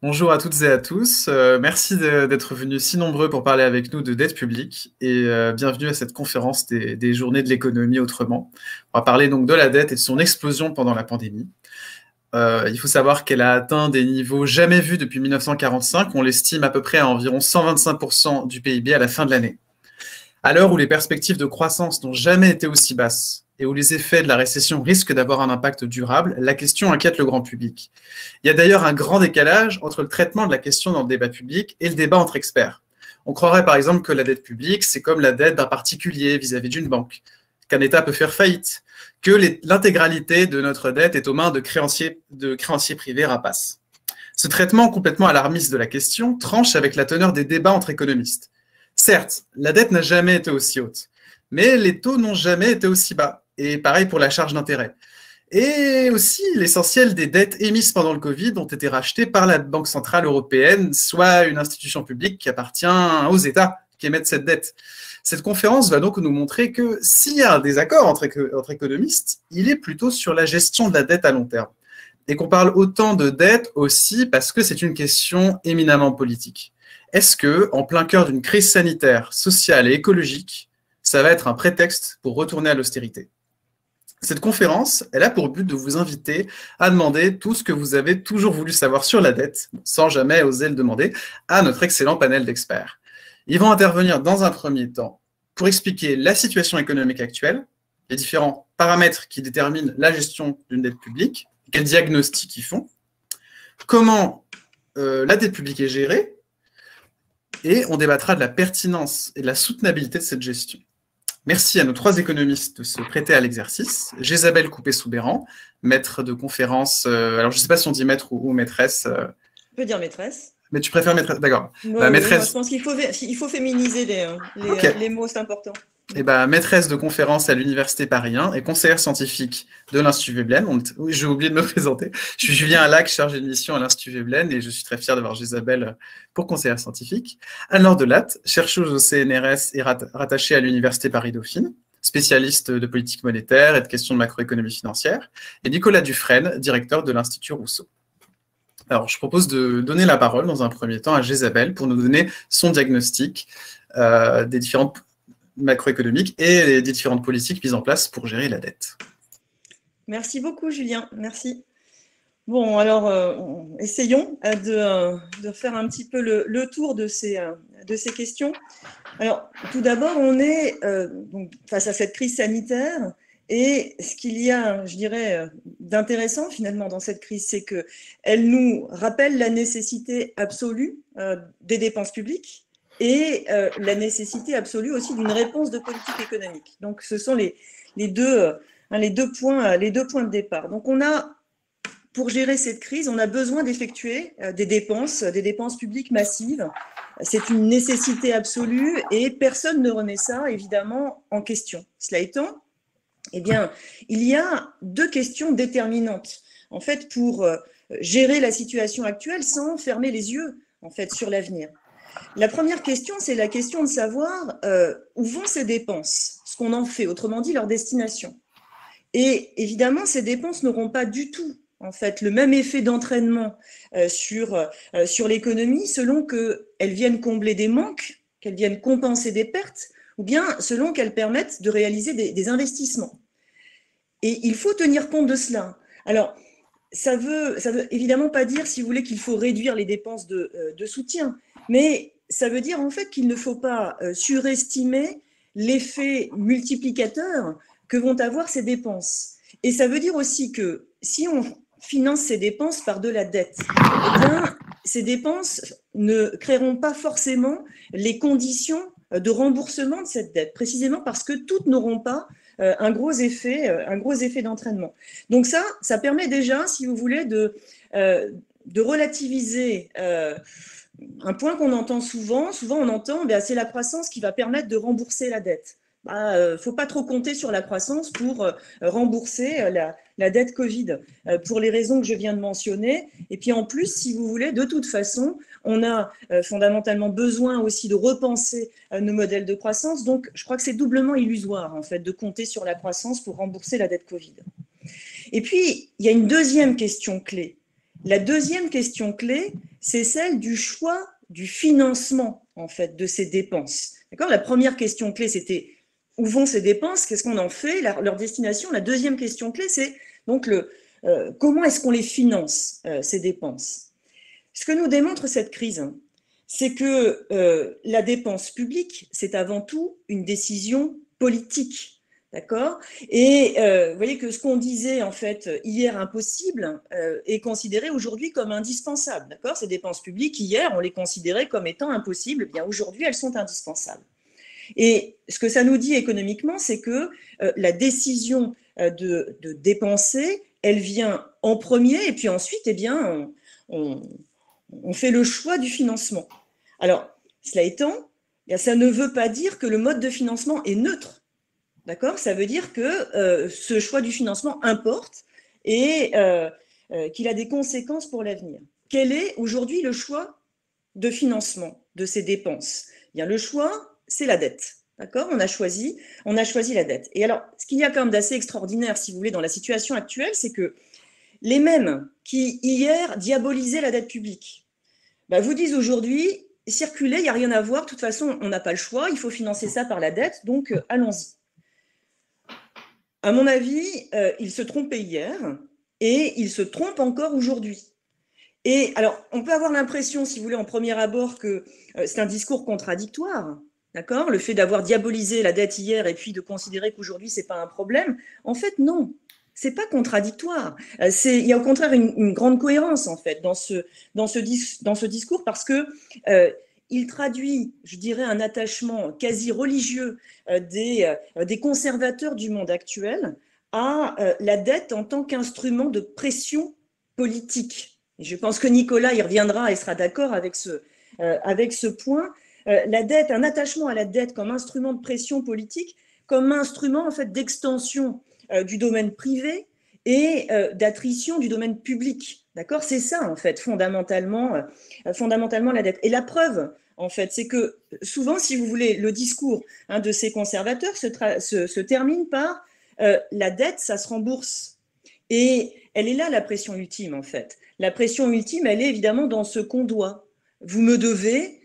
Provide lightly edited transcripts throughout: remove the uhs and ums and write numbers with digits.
Bonjour à toutes et à tous. Merci d'être venus si nombreux pour parler avec nous de dette publique et bienvenue à cette conférence des journées de l'économie autrement. On va parler donc de la dette et de son explosion pendant la pandémie. Il faut savoir qu'elle a atteint des niveaux jamais vus depuis 1945. On l'estime à peu près à environ 125% du PIB à la fin de l'année. À l'heure où les perspectives de croissance n'ont jamais été aussi basses et où les effets de la récession risquent d'avoir un impact durable, la question inquiète le grand public. Il y a d'ailleurs un grand décalage entre le traitement de la question dans le débat public et le débat entre experts. On croirait par exemple que la dette publique, c'est comme la dette d'un particulier vis-à-vis d'une banque, qu'un État peut faire faillite, que l'intégralité de notre dette est aux mains de créanciers privés rapaces. Ce traitement complètement alarmiste de la question tranche avec la teneur des débats entre économistes. Certes, la dette n'a jamais été aussi haute, mais les taux n'ont jamais été aussi bas. Et pareil pour la charge d'intérêt. Et aussi, l'essentiel des dettes émises pendant le Covid ont été rachetées par la Banque centrale européenne, soit une institution publique qui appartient aux États qui émettent cette dette. Cette conférence va donc nous montrer que s'il y a un désaccord entre économistes, il est plutôt sur la gestion de la dette à long terme. Et qu'on parle autant de dette aussi parce que c'est une question éminemment politique. Est-ce que, en plein cœur d'une crise sanitaire, sociale et écologique, ça va être un prétexte pour retourner à l'austérité? Cette conférence, elle a pour but de vous inviter à demander tout ce que vous avez toujours voulu savoir sur la dette, sans jamais oser le demander, à notre excellent panel d'experts. Ils vont intervenir dans un premier temps pour expliquer la situation économique actuelle, les différents paramètres qui déterminent la gestion d'une dette publique, quel diagnostic ils font, comment la dette publique est gérée, et on débattra de la pertinence et de la soutenabilité de cette gestion. Merci à nos trois économistes de se prêter à l'exercice. Jésabelle Coupé-Soubeyran, maître de conférence, alors je ne sais pas si on dit maître ou maîtresse. On peut dire maîtresse. Mais tu préfères maîtresse, d'accord. Maîtresse. Moi, je pense qu'il faut féminiser les mots, c'est important. Et maîtresse de conférence à l'Université Paris 1 et conseillère scientifique de l'Institut Veblen. Oui, j'ai oublié de me présenter. Je suis Julien Allac, chargé de mission à l'Institut Veblen et je suis très fier d'avoir Jésabelle pour conseillère scientifique. Anne-Laure Delatte, chercheuse au CNRS et rattachée à l'Université Paris-Dauphine, spécialiste de politique monétaire et de questions de macroéconomie financière. Et Nicolas Dufresne, directeur de l'Institut Rousseau. Alors, je propose de donner la parole dans un premier temps à Jésabelle pour nous donner son diagnostic des différentes macroéconomiques et les différentes politiques mises en place pour gérer la dette. Merci beaucoup, Julien. Merci. Bon, alors, essayons de faire un petit peu le tour de ces questions. Alors, tout d'abord, on est donc, face à cette crise sanitaire et ce qu'il y a, je dirais, d'intéressant finalement dans cette crise, c'est qu'elle nous rappelle la nécessité absolue des dépenses publiques et la nécessité absolue aussi d'une réponse de politique économique. Donc, ce sont les deux points de départ. Donc, pour gérer cette crise, on a besoin d'effectuer des dépenses publiques massives. C'est une nécessité absolue et personne ne remet ça, évidemment, en question. Cela étant, eh bien, il y a deux questions déterminantes, en fait, pour gérer la situation actuelle sans fermer les yeux, en fait, sur l'avenir. La première question, c'est la question de savoir où vont ces dépenses, ce qu'on en fait, autrement dit, leur destination. Et évidemment, ces dépenses n'auront pas du tout, en fait, le même effet d'entraînement sur l'économie selon qu'elles viennent combler des manques, qu'elles viennent compenser des pertes, ou bien selon qu'elles permettent de réaliser des investissements. Et il faut tenir compte de cela. Alors, ça veut évidemment pas dire, si vous voulez, qu'il faut réduire les dépenses de soutien, mais ça veut dire en fait qu'il ne faut pas surestimer l'effet multiplicateur que vont avoir ces dépenses. Et ça veut dire aussi que si on finance ces dépenses par de la dette, eh bien, ces dépenses ne créeront pas forcément les conditions de remboursement de cette dette, précisément parce que toutes n'auront pas un gros effet d'entraînement. Donc ça permet déjà, si vous voulez, de relativiser un point qu'on entend souvent. Souvent, on entend c'est la croissance qui va permettre de rembourser la dette. Il faut pas trop compter sur la croissance pour rembourser la dette Covid, pour les raisons que je viens de mentionner. Et puis en plus, si vous voulez, de toute façon, on a fondamentalement besoin aussi de repenser nos modèles de croissance. Donc, je crois que c'est doublement illusoire, en fait, de compter sur la croissance pour rembourser la dette Covid. Et puis, il y a une deuxième question clé. La deuxième question clé, c'est celle du choix du financement, en fait, de ces dépenses. D'accord ? La première question clé, c'était où vont ces dépenses ? Qu'est-ce qu'on en fait ? Leur destination. La deuxième question clé, c'est donc comment est-ce qu'on les finance, ces dépenses ? Ce que nous démontre cette crise, c'est que la dépense publique, c'est avant tout une décision politique. D'accord ? Et vous voyez que ce qu'on disait en fait hier impossible est considéré aujourd'hui comme indispensable. D'accord ? Ces dépenses publiques, hier, on les considérait comme étant impossibles. Eh bien, aujourd'hui, elles sont indispensables. Et ce que ça nous dit économiquement, c'est que la décision de dépenser, elle vient en premier, et puis ensuite, eh bien, on fait le choix du financement. Alors, cela étant, ça ne veut pas dire que le mode de financement est neutre. D'accord ? Ça veut dire que ce choix du financement importe et qu'il a des conséquences pour l'avenir. Quel est aujourd'hui le choix de financement de ces dépenses ? Eh bien, le choix, c'est la dette. D'accord ? On a choisi la dette. Et alors, ce qu'il y a quand même d'assez extraordinaire, si vous voulez, dans la situation actuelle, c'est que les mêmes qui, hier, diabolisaient la dette publique, vous disent aujourd'hui, circulez, il n'y a rien à voir, de toute façon, on n'a pas le choix, il faut financer ça par la dette, donc allons-y. À mon avis, ils se trompaient hier et ils se trompent encore aujourd'hui. Et alors, on peut avoir l'impression, si vous voulez, en premier abord, que c'est un discours contradictoire, d'accord ? Le fait d'avoir diabolisé la dette hier et puis de considérer qu'aujourd'hui, ce n'est pas un problème. En fait, non, ce n'est pas contradictoire. Il y a au contraire une grande cohérence, en fait, dans ce discours, parce que il traduit, je dirais, un attachement quasi religieux des conservateurs du monde actuel à la dette en tant qu'instrument de pression politique. Et je pense que Nicolas y reviendra et sera d'accord avec ce point. La dette, un attachement à la dette comme instrument de pression politique, comme instrument en fait d'extension du domaine privé et d'attrition du domaine public. D'accord ? C'est ça en fait fondamentalement la dette. Et la preuve en fait, c'est que souvent, si vous voulez, le discours de ces conservateurs se termine par la dette, ça se rembourse. Et elle est là la pression ultime en fait. La pression ultime, elle est évidemment dans ce qu'on doit. Vous me devez,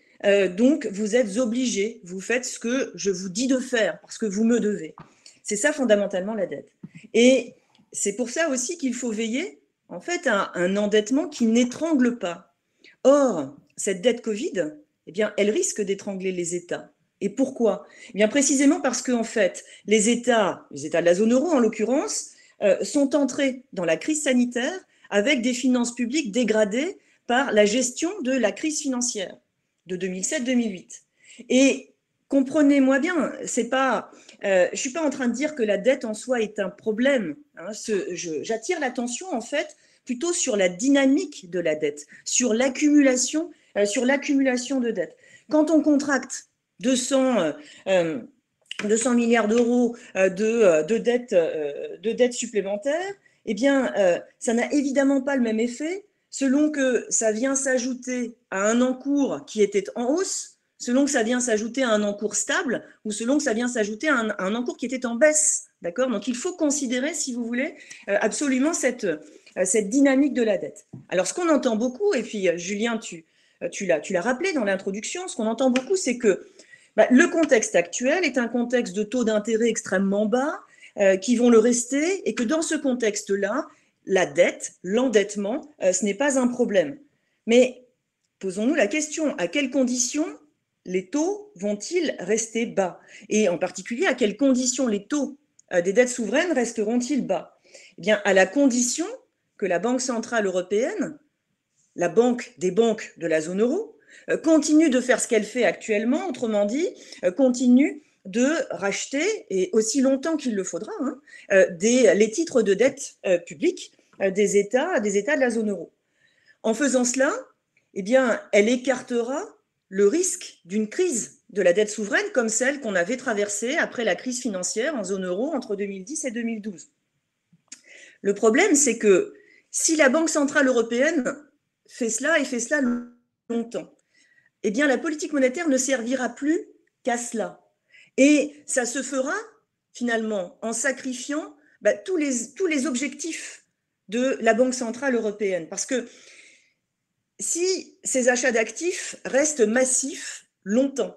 donc vous êtes obligé, vous faites ce que je vous dis de faire parce que vous me devez. C'est ça fondamentalement la dette. Et c'est pour ça aussi qu'il faut veiller en fait à un endettement qui n'étrangle pas. Or, cette dette Covid, eh bien, elle risque d'étrangler les États. Et pourquoi ? Eh bien, précisément parce que en fait, les États de la zone euro en l'occurrence, sont entrés dans la crise sanitaire avec des finances publiques dégradées par la gestion de la crise financière de 2007-2008. Et comprenez-moi bien, je ne suis pas en train de dire que la dette en soi est un problème. Hein, j'attire l'attention en fait plutôt sur la dynamique de la dette, sur l'accumulation de dettes. Quand on contracte 200 milliards d'euros de dettes supplémentaires, eh bien, ça n'a évidemment pas le même effet selon que ça vient s'ajouter à un encours qui était en hausse, selon que ça vient s'ajouter à un encours stable ou selon que ça vient s'ajouter à un encours qui était en baisse. D'accord ? Donc, il faut considérer, si vous voulez, absolument cette dynamique de la dette. Alors, ce qu'on entend beaucoup, et puis Julien, tu l'as rappelé dans l'introduction, ce qu'on entend beaucoup, c'est que le contexte actuel est un contexte de taux d'intérêt extrêmement bas qui vont le rester et que dans ce contexte-là, la dette, l'endettement, ce n'est pas un problème. Mais posons-nous la question, à quelles conditions les taux vont-ils rester bas ? Et en particulier, à quelles conditions les taux des dettes souveraines resteront-ils bas ? Eh bien, à la condition que la Banque centrale européenne, la banque des banques de la zone euro, continue de faire ce qu'elle fait actuellement, autrement dit, continue de racheter, et aussi longtemps qu'il le faudra, les titres de dette publique des États de la zone euro. En faisant cela, eh bien, elle écartera le risque d'une crise de la dette souveraine comme celle qu'on avait traversée après la crise financière en zone euro entre 2010 et 2012. Le problème, c'est que si la Banque centrale européenne fait cela et fait cela longtemps, eh bien, la politique monétaire ne servira plus qu'à cela. Et ça se fera, finalement, en sacrifiant tous les objectifs de la Banque centrale européenne. Parce que si ces achats d'actifs restent massifs longtemps,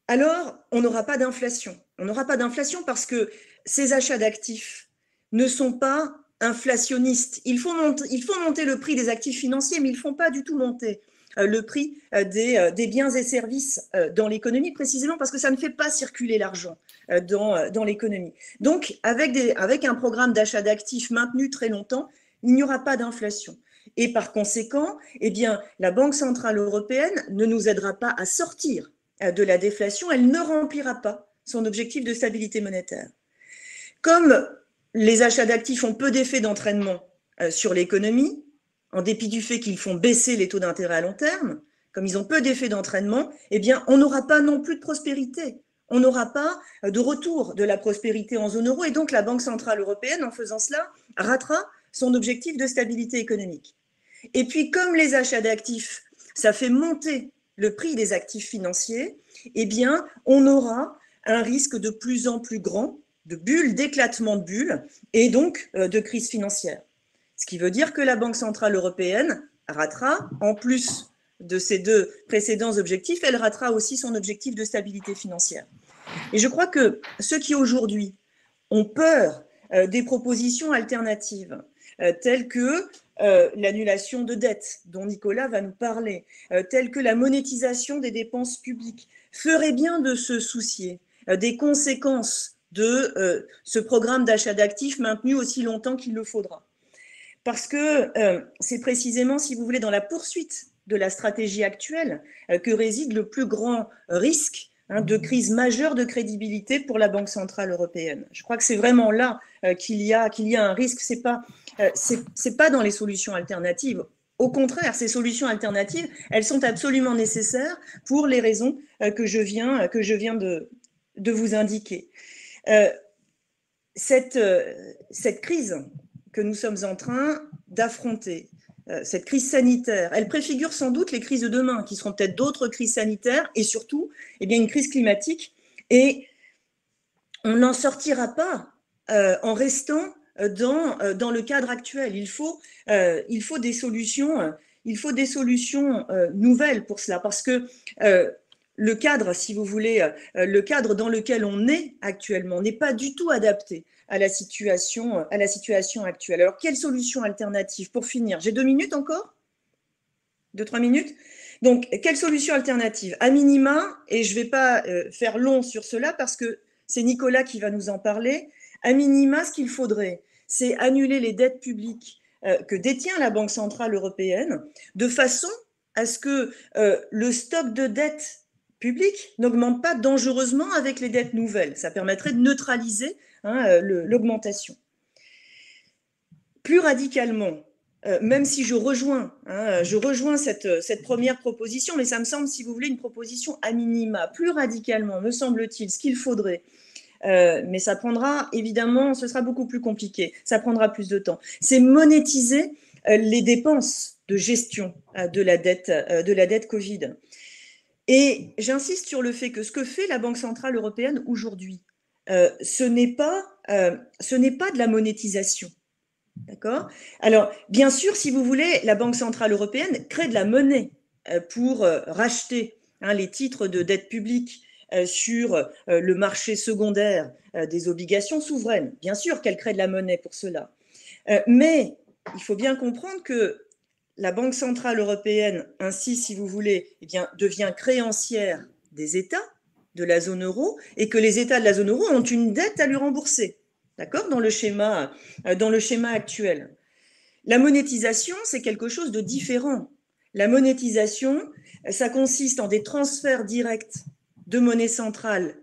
alors on n'aura pas d'inflation. On n'aura pas d'inflation parce que ces achats d'actifs ne sont pas inflationnistes. Il faut monter le prix des actifs financiers, mais ils ne font pas du tout monter le prix des biens et services dans l'économie, précisément parce que ça ne fait pas circuler l'argent dans l'économie. Donc, avec un programme d'achat d'actifs maintenu très longtemps, il n'y aura pas d'inflation. Et par conséquent, eh bien, la Banque centrale européenne ne nous aidera pas à sortir de la déflation, elle ne remplira pas son objectif de stabilité monétaire. Comme les achats d'actifs ont peu d'effet d'entraînement sur l'économie, en dépit du fait qu'ils font baisser les taux d'intérêt à long terme, comme ils ont peu d'effet d'entraînement, eh bien, on n'aura pas non plus de prospérité. On n'aura pas de retour de la prospérité en zone euro. Et donc, la Banque centrale européenne, en faisant cela, ratera son objectif de stabilité économique. Et puis, comme les achats d'actifs, ça fait monter le prix des actifs financiers, eh bien, on aura un risque de plus en plus grand de bulles, d'éclatement de bulles et donc de crise financière. Ce qui veut dire que la Banque centrale européenne ratera, en plus de ces deux précédents objectifs, elle ratera aussi son objectif de stabilité financière. Et je crois que ceux qui aujourd'hui ont peur des propositions alternatives, telles que l'annulation de dettes, dont Nicolas va nous parler, telles que la monétisation des dépenses publiques, feraient bien de se soucier des conséquences de ce programme d'achat d'actifs maintenu aussi longtemps qu'il le faudra. Parce que c'est précisément, si vous voulez, dans la poursuite de la stratégie actuelle que réside le plus grand risque de crise majeure de crédibilité pour la Banque centrale européenne. Je crois que c'est vraiment là qu'il y a un risque. C'est pas dans les solutions alternatives. Au contraire, ces solutions alternatives, elles sont absolument nécessaires pour les raisons que je viens de vous indiquer. Cette crise que nous sommes en train d'affronter, cette crise sanitaire, elle préfigure sans doute les crises de demain, qui seront peut-être d'autres crises sanitaires et surtout une crise climatique. Et on n'en sortira pas en restant dans le cadre actuel. Il faut des solutions, nouvelles pour cela, parce que le cadre, si vous voulez, le cadre dans lequel on est actuellement n'est pas du tout adapté à la situation actuelle. Alors, quelle solution alternative pour finir? J'ai 2 minutes encore? 2-3 minutes? Donc, quelle solution alternative? À minima, et je ne vais pas faire long sur cela parce que c'est Nicolas qui va nous en parler, à minima, ce qu'il faudrait, c'est annuler les dettes publiques que détient la Banque centrale européenne de façon à ce que le stock de dettes publiques n'augmente pas dangereusement avec les dettes nouvelles. Ça permettrait de neutraliser l'augmentation. Plus radicalement, même si je rejoins cette première proposition, mais ça me semble, si vous voulez, une proposition à minima. Plus radicalement, me semble-t-il, ce qu'il faudrait, mais ça prendra, évidemment, ce sera beaucoup plus compliqué, ça prendra plus de temps, c'est monétiser les dépenses de gestion de la dette Covid. Et j'insiste sur le fait que ce que fait la Banque centrale européenne aujourd'hui, ce n'est pas de la monétisation. D'accord? Alors, bien sûr, si vous voulez, la Banque centrale européenne crée de la monnaie pour racheter les titres de dette publique sur le marché secondaire des obligations souveraines. Bien sûr qu'elle crée de la monnaie pour cela. Mais il faut bien comprendre que la Banque centrale européenne, ainsi, si vous voulez, eh bien, devient créancière des États de la zone euro et que les États de la zone euro ont une dette à lui rembourser. D'accord? Dans le schéma actuel. La monétisation, c'est quelque chose de différent. La monétisation, ça consiste en des transferts directs de monnaie centrale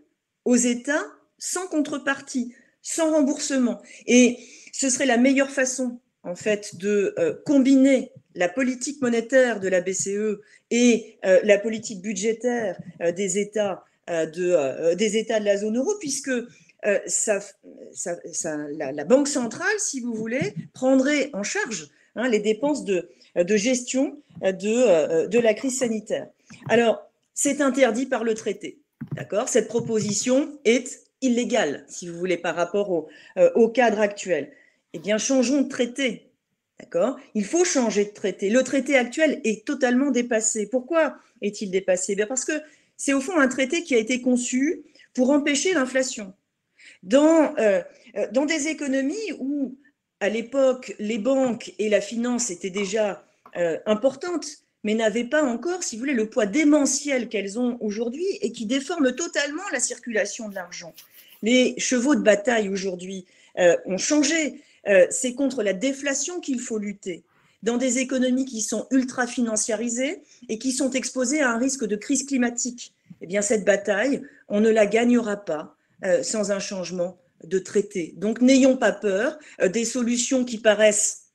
aux États sans contrepartie, sans remboursement. Et ce serait la meilleure façon, en fait, de combiner la politique monétaire de la BCE et la politique budgétaire des États de la zone euro, puisque la Banque centrale, si vous voulez, prendrait en charge les dépenses de gestion de la crise sanitaire. Alors, c'est interdit par le traité. D'accord ? Cette proposition est illégale, si vous voulez, par rapport au cadre actuel. Eh bien, changeons de traité. D'accord ? Il faut changer de traité. Le traité actuel est totalement dépassé. Pourquoi est-il dépassé ? Parce que c'est au fond un traité qui a été conçu pour empêcher l'inflation. Dans des économies où, à l'époque, les banques et la finance étaient déjà importantes, mais n'avaient pas encore, si vous voulez, le poids démentiel qu'elles ont aujourd'hui et qui déforment totalement la circulation de l'argent. Les chevaux de bataille aujourd'hui ont changé. C'est contre la déflation qu'il faut lutter. Dans des économies qui sont ultra financiarisées et qui sont exposées à un risque de crise climatique, eh bien cette bataille, on ne la gagnera pas sans un changement de traité. Donc n'ayons pas peur des solutions qui paraissent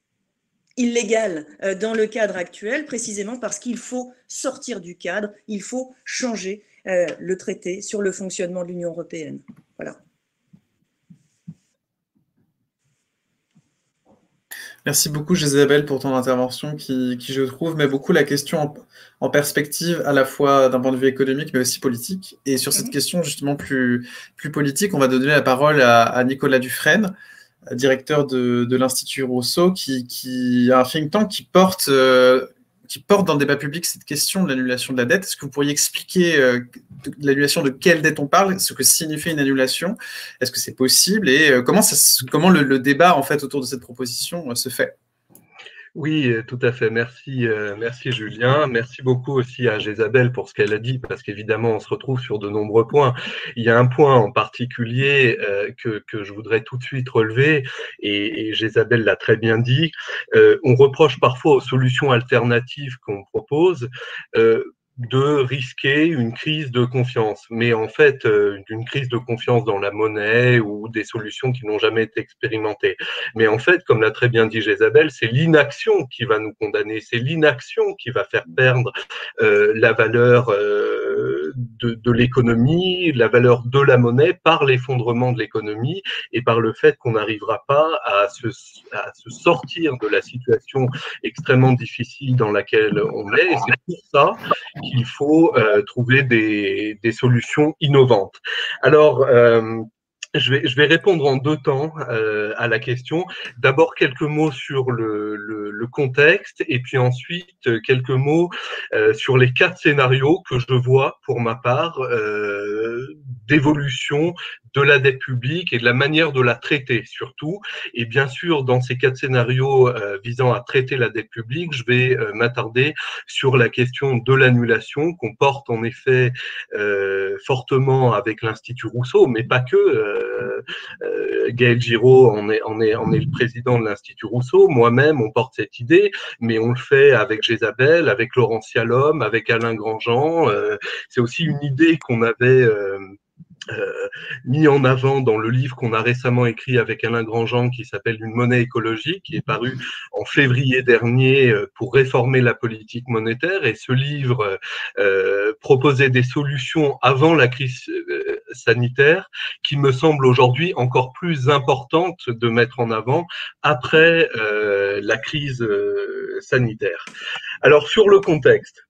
illégales dans le cadre actuel, précisément parce qu'il faut sortir du cadre, il faut changer le traité sur le fonctionnement de l'Union européenne. Voilà. Merci beaucoup, Isabelle, pour ton intervention qui, je trouve, met beaucoup la question en perspective, à la fois d'un point de vue économique, mais aussi politique. Et sur cette question, justement, plus politique, on va donner la parole à Nicolas Dufresne, directeur de l'Institut Rousseau, qui a un think tank qui porte dans le débat public cette question de l'annulation de la dette. Est-ce que vous pourriez expliquer l'annulation de quelle dette on parle, ce que signifie une annulation? Est-ce que c'est possible et comment le débat en fait autour de cette proposition se fait? Oui, tout à fait. Merci, merci Julien. Merci beaucoup aussi à Isabelle pour ce qu'elle a dit, parce qu'évidemment, on se retrouve sur de nombreux points. Il y a un point en particulier que je voudrais tout de suite relever, et Isabelle l'a très bien dit. On reproche parfois aux solutions alternatives qu'on propose de risquer une crise de confiance. Mais en fait, une crise de confiance dans la monnaie ou des solutions qui n'ont jamais été expérimentées. Mais en fait, comme l'a très bien dit Isabelle, c'est l'inaction qui va nous condamner, c'est l'inaction qui va faire perdre la valeur de l'économie, la valeur de la monnaie par l'effondrement de l'économie et par le fait qu'on n'arrivera pas à se sortir de la situation extrêmement difficile dans laquelle on est. Et c'est pour ça qu'il faut trouver des solutions innovantes. Alors, je vais répondre en deux temps à la question. D'abord, quelques mots sur le contexte et puis ensuite, quelques mots sur les 4 scénarios que je vois, pour ma part, d'évolution de la dette publique et de la manière de la traiter surtout. Et bien sûr, dans ces 4 scénarios visant à traiter la dette publique, je vais m'attarder sur la question de l'annulation qu'on porte en effet fortement avec l'Institut Rousseau, mais pas que. Gaël Giraud en est le président de l'Institut Rousseau. Moi-même, on porte cette idée, mais on le fait avec Isabelle, avec Laurence Yalom, avec Alain Grandjean. C'est aussi une idée qu'on avait mis en avant dans le livre qu'on a récemment écrit avec Alain Grandjean qui s'appelle Une monnaie écologique, qui est paru en février dernier pour réformer la politique monétaire. Et ce livre proposait des solutions avant la crise sanitaire qui me semble aujourd'hui encore plus importante de mettre en avant après la crise sanitaire. Alors sur le contexte,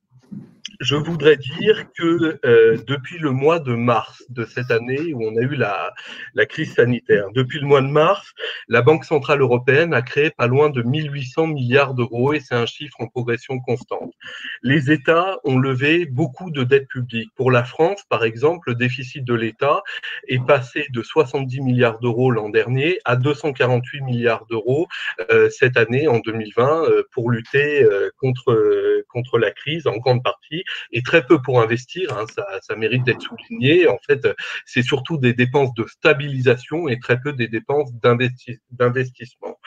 je voudrais dire que depuis le mois de mars de cette année où on a eu la crise sanitaire, depuis le mois de mars, la Banque centrale européenne a créé pas loin de 1800 milliards d'euros et c'est un chiffre en progression constante. Les États ont levé beaucoup de dettes publiques. Pour la France, par exemple, le déficit de l'État est passé de 70 milliards d'euros l'an dernier à 248 milliards d'euros cette année, en 2020, pour lutter contre la crise, en grande partie, et très peu pour investir, hein, ça mérite d'être souligné. En fait, c'est surtout des dépenses de stabilisation et très peu des dépenses d'investissement.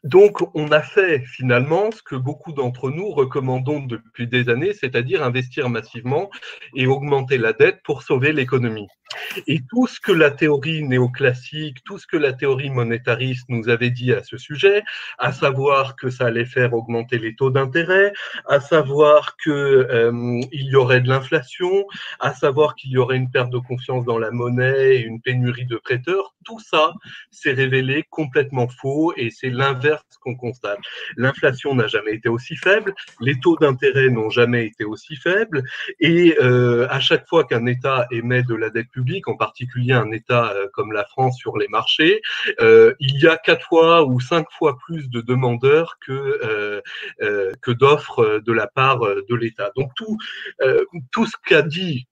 Donc, on a fait finalement ce que beaucoup d'entre nous recommandons depuis des années, c'est-à-dire investir massivement et augmenter la dette pour sauver l'économie. Et tout ce que la théorie néoclassique, tout ce que la théorie monétariste nous avait dit à ce sujet, à savoir que ça allait faire augmenter les taux d'intérêt, à savoir qu'il y aurait de l'inflation, à savoir qu'il y aurait une perte de confiance dans la monnaie et une pénurie de prêteurs, tout ça s'est révélé complètement faux et c'est l'inverse qu'on constate. L'inflation n'a jamais été aussi faible, les taux d'intérêt n'ont jamais été aussi faibles et à chaque fois qu'un État émet de la dette publique, publique, en particulier un État comme la France sur les marchés, il y a 4 fois ou 5 fois plus de demandeurs que d'offres de la part de l'État. Donc tout ce qu'a dit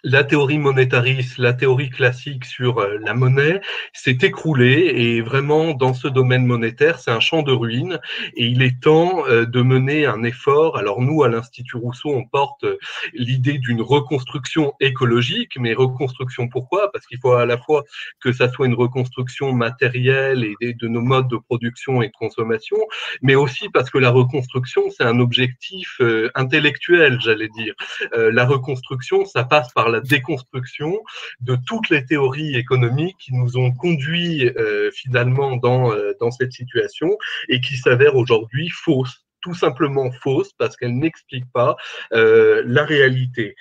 la théorie monétariste, la théorie classique sur la monnaie s'est écroulée et vraiment dans ce domaine monétaire, c'est un champ de ruines et il est temps de mener un effort. Alors nous, à l'Institut Rousseau, on porte l'idée d'une reconstruction écologique, mais reconstruction pourquoi? Parce qu'il faut à la fois que ça soit une reconstruction matérielle et de nos modes de production et de consommation, mais aussi parce que la reconstruction, c'est un objectif intellectuel, j'allais dire. La reconstruction, ça passe par la déconstruction de toutes les théories économiques qui nous ont conduits finalement dans cette situation et qui s'avèrent aujourd'hui fausses, tout simplement fausses parce qu'elles n'expliquent pas la réalité.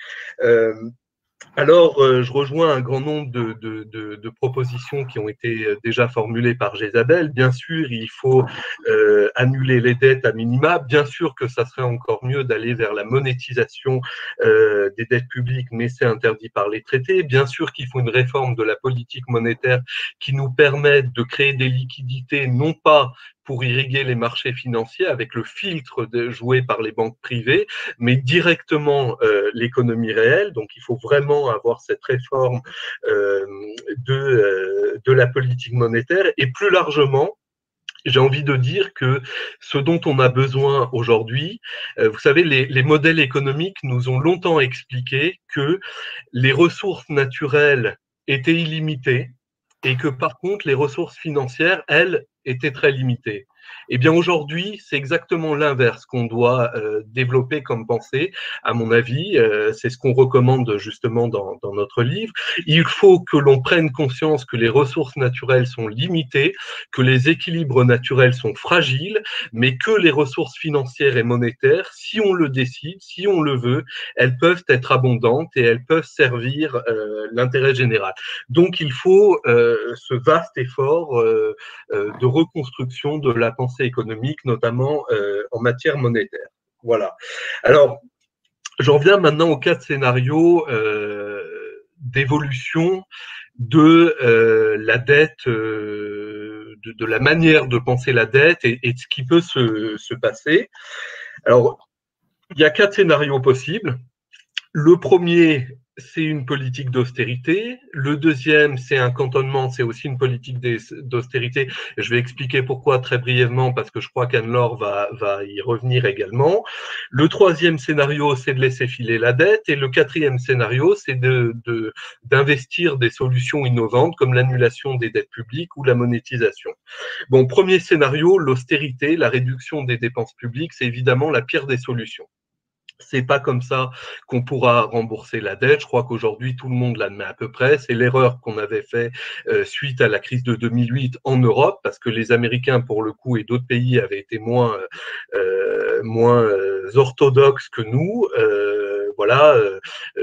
Alors, je rejoins un grand nombre de propositions qui ont été déjà formulées par Jésabel. Bien sûr, il faut annuler les dettes à minima. Bien sûr que ça serait encore mieux d'aller vers la monétisation des dettes publiques, mais c'est interdit par les traités. Bien sûr qu'il faut une réforme de la politique monétaire qui nous permette de créer des liquidités, non pas pour irriguer les marchés financiers avec le filtre joué par les banques privées, mais directement l'économie réelle. Donc, il faut vraiment avoir cette réforme de la politique monétaire et plus largement, j'ai envie de dire que ce dont on a besoin aujourd'hui, vous savez, les modèles économiques nous ont longtemps expliqué que les ressources naturelles étaient illimitées et que par contre, les ressources financières, elles, étaient très limitées. Eh bien aujourd'hui, c'est exactement l'inverse qu'on doit développer comme pensée. À mon avis, c'est ce qu'on recommande justement dans notre livre. Il faut que l'on prenne conscience que les ressources naturelles sont limitées, que les équilibres naturels sont fragiles, mais que les ressources financières et monétaires, si on le décide, si on le veut, elles peuvent être abondantes et elles peuvent servir l'intérêt général. Donc il faut ce vaste effort de reconstruction de la pensée économique, notamment en matière monétaire. Voilà. Alors, j'en viens maintenant aux 4 scénarios d'évolution de la dette, de la manière de penser la dette et de ce qui peut se passer. Alors, il y a 4 scénarios possibles. Le premier, c'est une politique d'austérité. Le deuxième, c'est un cantonnement, c'est aussi une politique d'austérité. Je vais expliquer pourquoi très brièvement, parce que je crois qu'Anne-Laure va y revenir également. Le troisième scénario, c'est de laisser filer la dette. Et le quatrième scénario, c'est d'investir des solutions innovantes, comme l'annulation des dettes publiques ou la monétisation. Bon, premier scénario, l'austérité, la réduction des dépenses publiques, c'est évidemment la pire des solutions. C'est pas comme ça qu'on pourra rembourser la dette. Je crois qu'aujourd'hui, tout le monde l'admet à peu près. C'est l'erreur qu'on avait fait suite à la crise de 2008 en Europe, parce que les Américains, pour le coup, et d'autres pays avaient été moins orthodoxes que nous. Voilà,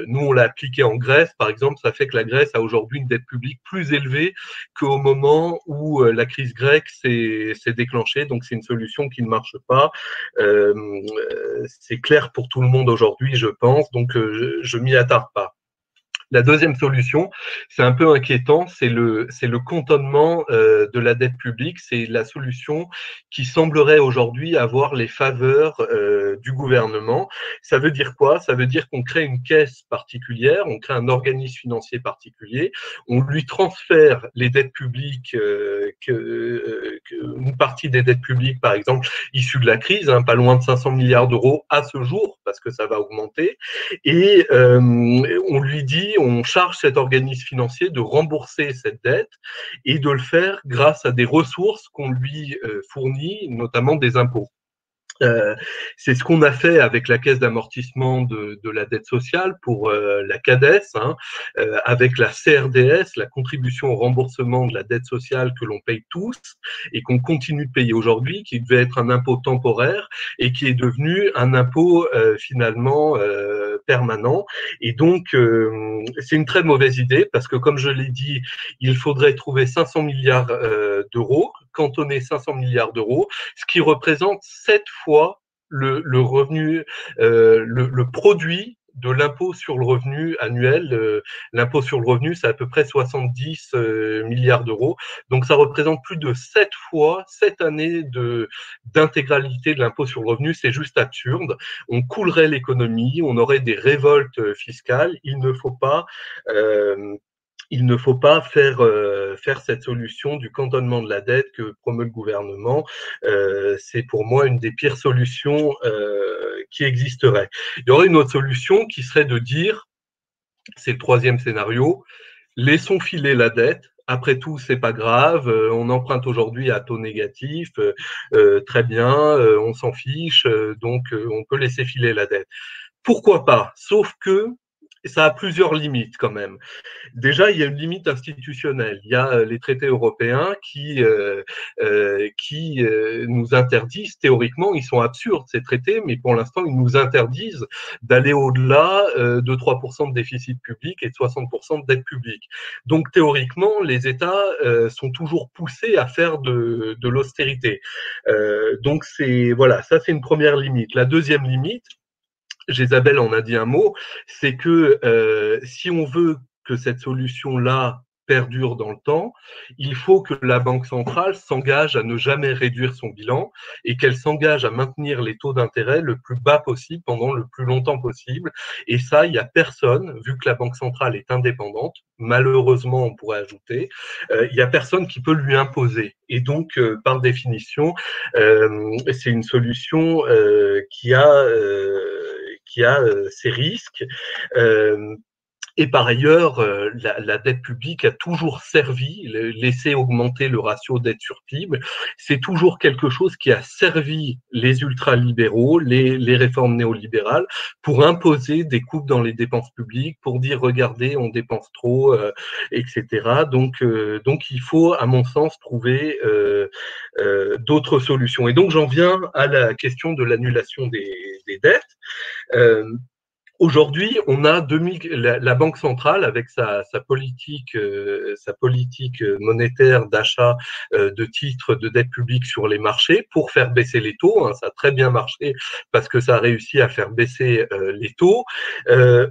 nous, on l'a appliqué en Grèce, par exemple. Ça fait que la Grèce a aujourd'hui une dette publique plus élevée qu'au moment où la crise grecque s'est déclenchée. Donc, c'est une solution qui ne marche pas. C'est clair pour tout le monde aujourd'hui, je pense, donc je m'y attarde pas. La deuxième solution, c'est un peu inquiétant, c'est le cantonnement de la dette publique. C'est la solution qui semblerait aujourd'hui avoir les faveurs du gouvernement. Ça veut dire quoi? Ça veut dire qu'on crée une caisse particulière, on crée un organisme financier particulier, on lui transfère les dettes publiques, une partie des dettes publiques, par exemple, issues de la crise, pas loin de 500 milliards d'euros à ce jour, parce que ça va augmenter, et on lui dit, on charge cet organisme financier de rembourser cette dette et de le faire grâce à des ressources qu'on lui fournit, notamment des impôts. C'est ce qu'on a fait avec la caisse d'amortissement de la dette sociale pour la CADES, avec la CRDS, la contribution au remboursement de la dette sociale que l'on paye tous et qu'on continue de payer aujourd'hui, qui devait être un impôt temporaire et qui est devenu un impôt finalement permanent. Et donc, c'est une très mauvaise idée parce que, comme je l'ai dit, il faudrait trouver 500 milliards d'euros, cantonner 500 milliards d'euros, ce qui représente 7 fois le revenu, le produit de l'impôt sur le revenu annuel. L'impôt sur le revenu, c'est à peu près 70 milliards d'euros. Donc, ça représente plus de 7 fois, 7 années d'intégralité de l'impôt sur le revenu. C'est juste absurde. On coulerait l'économie, on aurait des révoltes fiscales. Il ne faut pas faire cette solution du cantonnement de la dette que promeut le gouvernement. C'est pour moi une des pires solutions qui existerait. Il y aurait une autre solution qui serait de dire, c'est le troisième scénario, laissons filer la dette. Après tout, c'est pas grave. On emprunte aujourd'hui à taux négatif. Très bien, on s'en fiche. Donc, on peut laisser filer la dette. Pourquoi pas? Sauf que ça a plusieurs limites quand même. Déjà, il y a une limite institutionnelle. Il y a les traités européens qui nous interdisent, théoriquement, ils sont absurdes ces traités, mais pour l'instant, ils nous interdisent d'aller au-delà de 3% de déficit public et de 60% de dette publique. Donc, théoriquement, les États sont toujours poussés à faire de l'austérité. Donc, voilà, ça c'est une première limite. La deuxième limite, Isabelle en a dit un mot, c'est que si on veut que cette solution-là perdure dans le temps, il faut que la Banque centrale s'engage à ne jamais réduire son bilan et qu'elle s'engage à maintenir les taux d'intérêt le plus bas possible pendant le plus longtemps possible. Et ça, il n'y a personne, vu que la Banque centrale est indépendante, malheureusement on pourrait ajouter, il n'y a personne qui peut lui imposer. Et donc, par définition, c'est une solution qui a ses risques. Et par ailleurs, la dette publique a toujours servi, laisser augmenter le ratio dette sur PIB, c'est toujours quelque chose qui a servi les ultralibéraux, les réformes néolibérales, pour imposer des coupes dans les dépenses publiques, pour dire regardez, on dépense trop, etc. Donc, il faut, à mon sens, trouver d'autres solutions. Et donc, j'en viens à la question de l'annulation des dettes. Aujourd'hui, on a la Banque centrale avec sa politique monétaire d'achat de titres de dette publique sur les marchés pour faire baisser les taux. Hein, ça a très bien marché parce que ça a réussi à faire baisser les taux.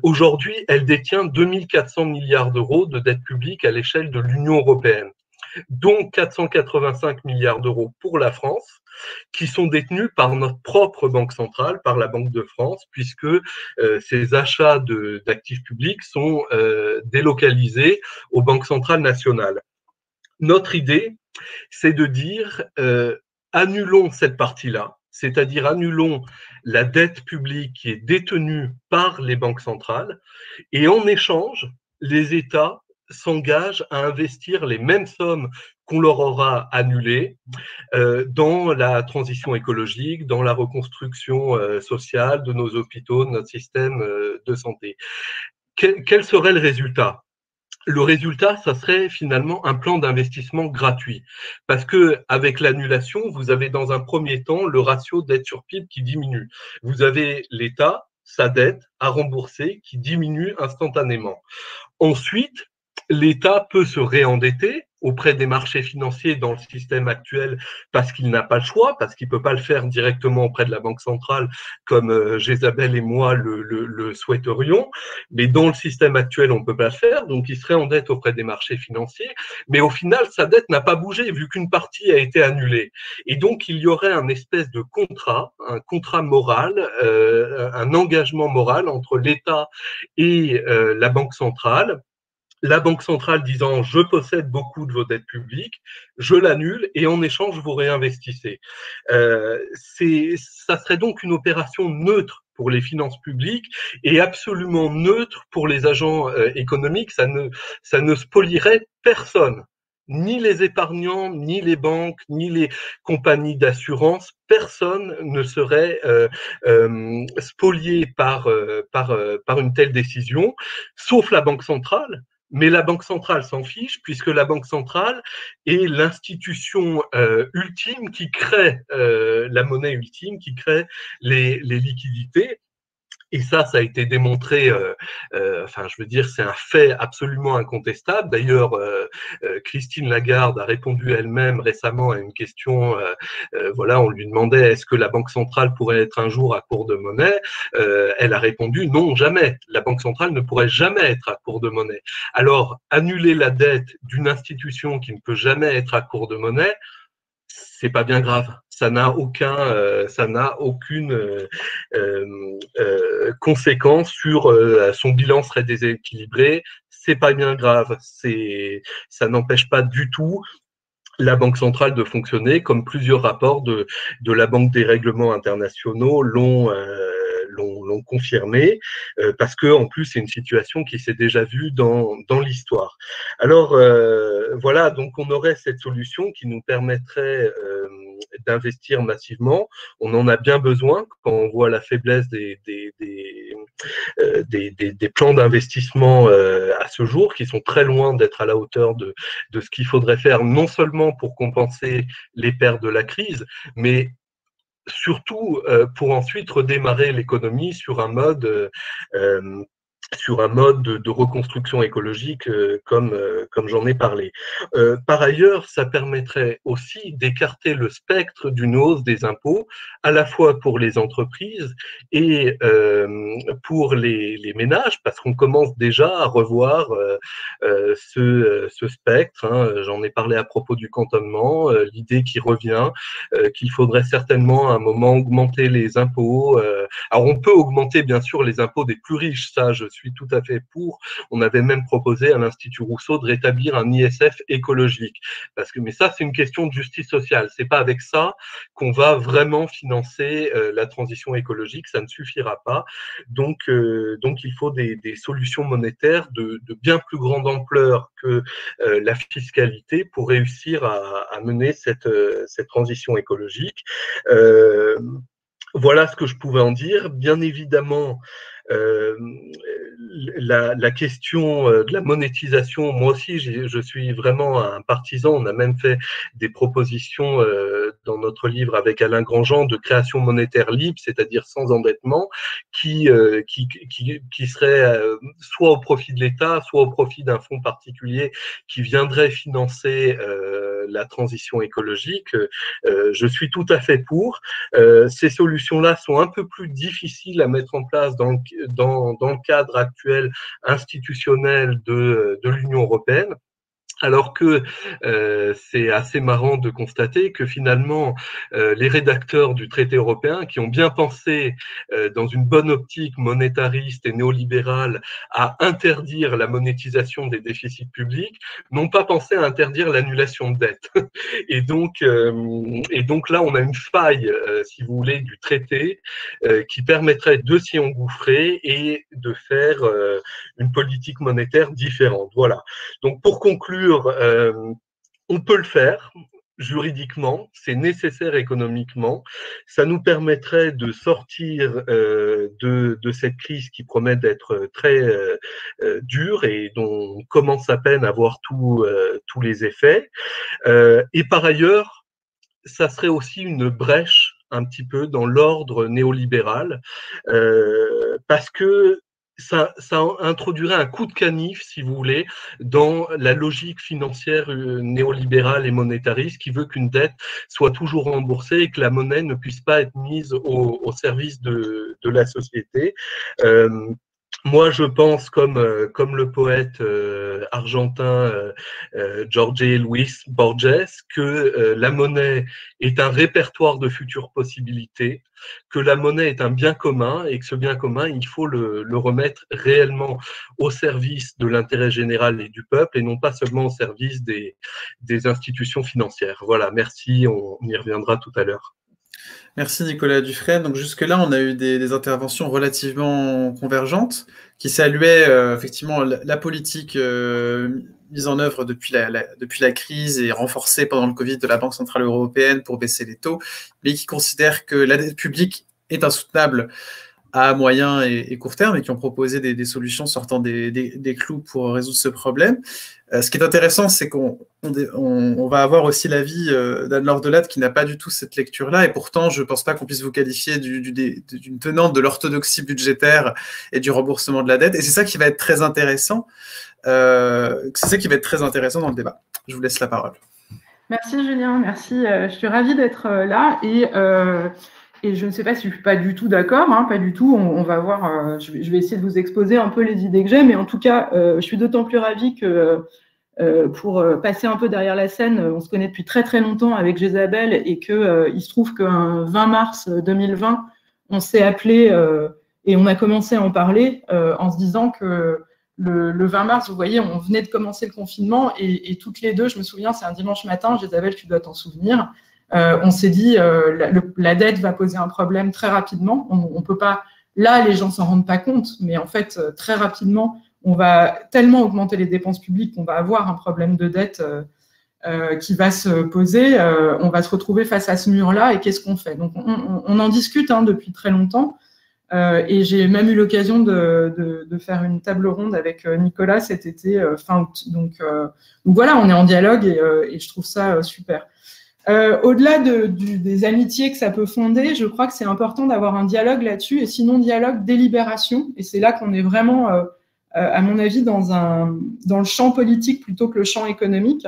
Aujourd'hui, elle détient 2400 milliards d'euros de dette publique à l'échelle de l'Union européenne, dont 485 milliards d'euros pour la France, qui sont détenus par notre propre banque centrale, par la Banque de France, puisque ces achats d'actifs publics sont délocalisés aux banques centrales nationales. Notre idée, c'est de dire annulons cette partie-là, c'est-à-dire annulons la dette publique qui est détenue par les banques centrales, et en échange, les États s'engagent à investir les mêmes sommes qu'on leur aura annulées dans la transition écologique, dans la reconstruction sociale de nos hôpitaux, de notre système de santé. Quel serait le résultat ? Le résultat, ça serait finalement un plan d'investissement gratuit. Parce que avec l'annulation, vous avez dans un premier temps le ratio dette sur PIB qui diminue. Vous avez l'État, sa dette à rembourser qui diminue instantanément. Ensuite, l'État peut se réendetter auprès des marchés financiers dans le système actuel parce qu'il n'a pas le choix, parce qu'il ne peut pas le faire directement auprès de la Banque centrale comme Isabelle et moi le souhaiterions. Mais dans le système actuel, on ne peut pas le faire, donc il se réendette auprès des marchés financiers. Mais au final, sa dette n'a pas bougé vu qu'une partie a été annulée. Et donc, il y aurait un espèce de contrat, un contrat moral, un engagement moral entre l'État et la Banque centrale. La Banque centrale disant « je possède beaucoup de vos dettes publiques, je l'annule et en échange, vous réinvestissez ». Ça serait donc une opération neutre pour les finances publiques et absolument neutre pour les agents économiques. Ça ne spolierait personne, ni les épargnants, ni les banques, ni les compagnies d'assurance. Personne ne serait spolié par une telle décision, sauf la Banque centrale. Mais la Banque centrale s'en fiche puisque la Banque centrale est l'institution ultime qui crée la monnaie ultime, qui crée les liquidités. Et ça a été démontré, enfin, je veux dire, c'est un fait absolument incontestable. D'ailleurs, Christine Lagarde a répondu elle-même récemment à une question, voilà, on lui demandait est-ce que la Banque centrale pourrait être un jour à court de monnaie. Elle a répondu non, jamais. La Banque centrale ne pourrait jamais être à court de monnaie. Alors, annuler la dette d'une institution qui ne peut jamais être à court de monnaie, c'est pas bien grave. Ça n'a aucune conséquence sur son bilan serait déséquilibré. C'est pas bien grave. Ça n'empêche pas du tout la Banque centrale de fonctionner, comme plusieurs rapports de la Banque des règlements internationaux l'ont confirmé, parce que en plus c'est une situation qui s'est déjà vue dans l'histoire. Alors voilà, donc on aurait cette solution qui nous permettrait d'investir massivement. On en a bien besoin quand on voit la faiblesse des plans d'investissement à ce jour, qui sont très loin d'être à la hauteur de ce qu'il faudrait faire, non seulement pour compenser les pertes de la crise, mais surtout pour ensuite redémarrer l'économie sur un mode de reconstruction écologique comme j'en ai parlé. Par ailleurs, ça permettrait aussi d'écarter le spectre d'une hausse des impôts, à la fois pour les entreprises et pour les ménages, parce qu'on commence déjà à revoir ce spectre. Hein. J'en ai parlé à propos du cantonnement, l'idée qui revient, qu'il faudrait certainement à un moment augmenter les impôts. Alors on peut augmenter bien sûr les impôts des plus riches, ça je suis tout à fait pour. On avait même proposé à l'Institut Rousseau de rétablir un ISF écologique, mais ça c'est une question de justice sociale. C'est pas avec ça qu'on va vraiment financer la transition écologique, ça ne suffira pas. Donc il faut des solutions monétaires de bien plus grande ampleur que la fiscalité pour réussir à mener cette transition écologique. Voilà ce que je pouvais en dire. Bien évidemment, la question de la monétisation, moi aussi, je suis vraiment un partisan. On a même fait des propositions dans notre livre avec Alain Grandjean de création monétaire libre, c'est-à-dire sans endettement, qui serait soit au profit de l'État, soit au profit d'un fonds particulier qui viendrait financer la transition écologique. Je suis tout à fait pour. Ces solutions-là sont un peu plus difficiles à mettre en place dans le cadre actuel institutionnel de l'Union européenne. Alors que c'est assez marrant de constater que finalement, les rédacteurs du traité européen, qui ont bien pensé, dans une bonne optique monétariste et néolibérale, à interdire la monétisation des déficits publics, n'ont pas pensé à interdire l'annulation de dette. Et donc là, on a une faille, si vous voulez, du traité qui permettrait de s'y engouffrer et de faire une politique monétaire différente. Voilà. Donc pour conclure, on peut le faire juridiquement, c'est nécessaire économiquement, ça nous permettrait de sortir de cette crise qui promet d'être très dure et dont on commence à peine à voir tous les effets. Et par ailleurs, ça serait aussi une brèche un petit peu dans l'ordre néolibéral, parce que ça introduirait un coup de canif, si vous voulez, dans la logique financière néolibérale et monétariste qui veut qu'une dette soit toujours remboursée et que la monnaie ne puisse pas être mise au service de la société. Moi, je pense, comme le poète argentin Jorge Luis Borges, que la monnaie est un répertoire de futures possibilités, que la monnaie est un bien commun et que ce bien commun, il faut le remettre réellement au service de l'intérêt général et du peuple et non pas seulement au service des institutions financières. Voilà, merci, on y reviendra tout à l'heure. Merci Nicolas Dufresne. Donc jusque-là, on a eu des interventions relativement convergentes qui saluaient effectivement la politique mise en œuvre depuis la crise et renforcée pendant le Covid de la Banque centrale européenne pour baisser les taux, mais qui considèrent que la dette publique est insoutenable à moyen et court terme et qui ont proposé des solutions sortant des clous pour résoudre ce problème. Ce qui est intéressant, c'est qu'on va avoir aussi l'avis d'Anne-Laure Delatte qui n'a pas du tout cette lecture-là, et pourtant, je ne pense pas qu'on puisse vous qualifier d'une tenante de l'orthodoxie budgétaire et du remboursement de la dette, et c'est ça qui va être très intéressant. C'est ça qui va être très intéressant dans le débat. Je vous laisse la parole. Merci Julien, merci. Je suis ravie d'être là et je ne sais pas si je ne suis pas du tout d'accord, hein, pas du tout. On va voir, je vais essayer de vous exposer un peu les idées que j'ai, mais en tout cas, je suis d'autant plus ravie que pour passer un peu derrière la scène, on se connaît depuis très très longtemps avec Jésabel et qu'il se trouve qu'un 20 mars 2020, on s'est appelé et on a commencé à en parler en se disant que le 20 mars, vous voyez, on venait de commencer le confinement et toutes les deux, je me souviens, c'est un dimanche matin, Jésabel, tu dois t'en souvenir, on s'est dit la dette va poser un problème très rapidement. On peut pas, là, les gens s'en rendent pas compte, mais en fait, très rapidement, on va tellement augmenter les dépenses publiques qu'on va avoir un problème de dette qui va se poser. On va se retrouver face à ce mur-là et qu'est-ce qu'on fait? Donc, on en discute depuis très longtemps. Et j'ai même eu l'occasion de faire une table ronde avec Nicolas cet été, fin août. Donc voilà, on est en dialogue et je trouve ça super. Au-delà des amitiés que ça peut fonder, je crois que c'est important d'avoir un dialogue là-dessus, et sinon dialogue, délibération. Et c'est là qu'on est vraiment, à mon avis, dans le champ politique plutôt que le champ économique.